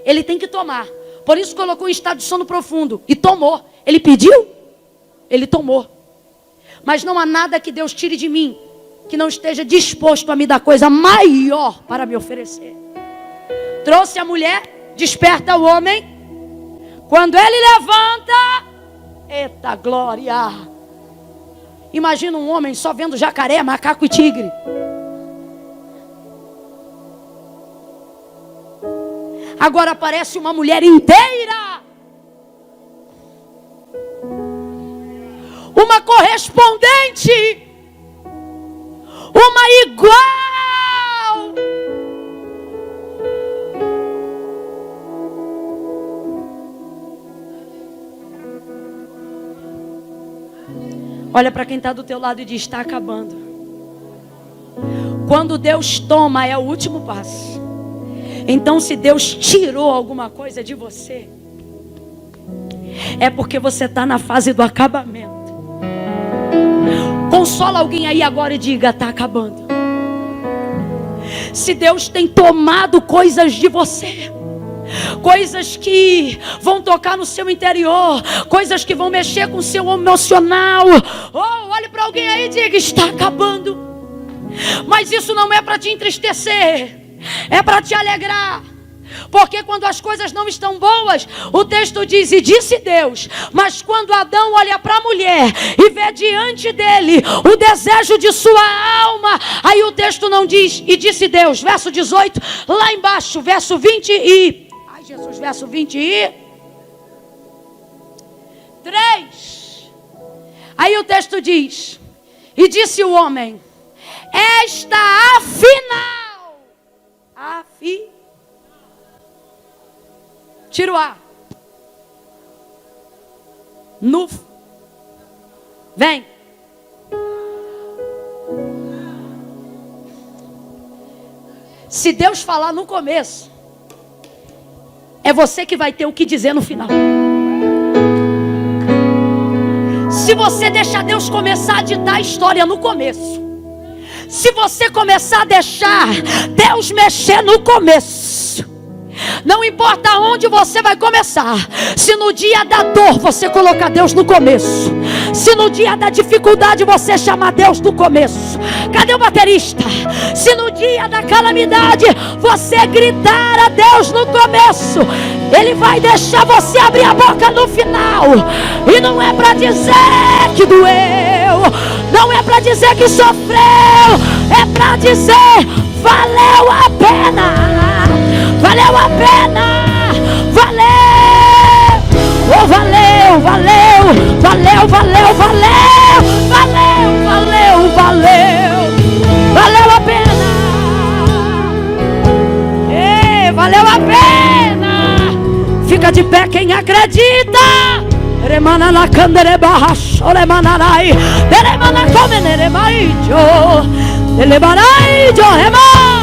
Ele tem que tomar. Por isso colocou em estado de sono profundo e tomou. Ele pediu, ele tomou. Mas não há nada que Deus tire de mim que não esteja disposto a me dar coisa maior para me oferecer. Trouxe a mulher, desperta o homem. Quando ele levanta, eita glória! Imagina um homem só vendo jacaré, macaco e tigre. Agora aparece uma mulher inteira. Uma correspondente. Uma igual. Olha para quem está do teu lado e diz: está acabando. Quando Deus toma, é o último passo. Então, se Deus tirou alguma coisa de você, é porque você está na fase do acabamento. Consola alguém aí agora e diga: está acabando. Se Deus tem tomado coisas de você, coisas que vão tocar no seu interior, coisas que vão mexer com o seu emocional, olhe para alguém aí e diga: está acabando. Mas isso não é para te entristecer, é para te alegrar. Porque quando as coisas não estão boas, o texto diz: e disse Deus. Mas quando Adão olha para a mulher e vê diante dele o desejo de sua alma, aí o texto não diz e disse Deus, verso 18, lá embaixo, verso 20 e... Ai Jesus, verso 23. Aí o texto diz: e disse o homem, esta afinal, tira o A. Vem. Se Deus falar no começo, é você que vai ter o que dizer no final. Se você deixar Deus começar a ditar a história no começo, se você começar a deixar Deus mexer no começo, não importa onde você vai começar. Se no dia da dor você colocar Deus no começo, se no dia da dificuldade você chamar Deus no começo, cadê o baterista? Se no dia da calamidade você gritar a Deus no começo, Ele vai deixar você abrir a boca no final. E não é para dizer que doeu, não é para dizer que sofreu, é para dizer: valeu a pena. Valeu a pena, valeu, oh valeu, valeu, valeu, valeu, valeu, valeu, valeu, valeu, valeu a pena, valeu a pena. Fica de pé quem acredita. Remana na candere barra, choremanai, remana come nere maijo, elemanai jo remana.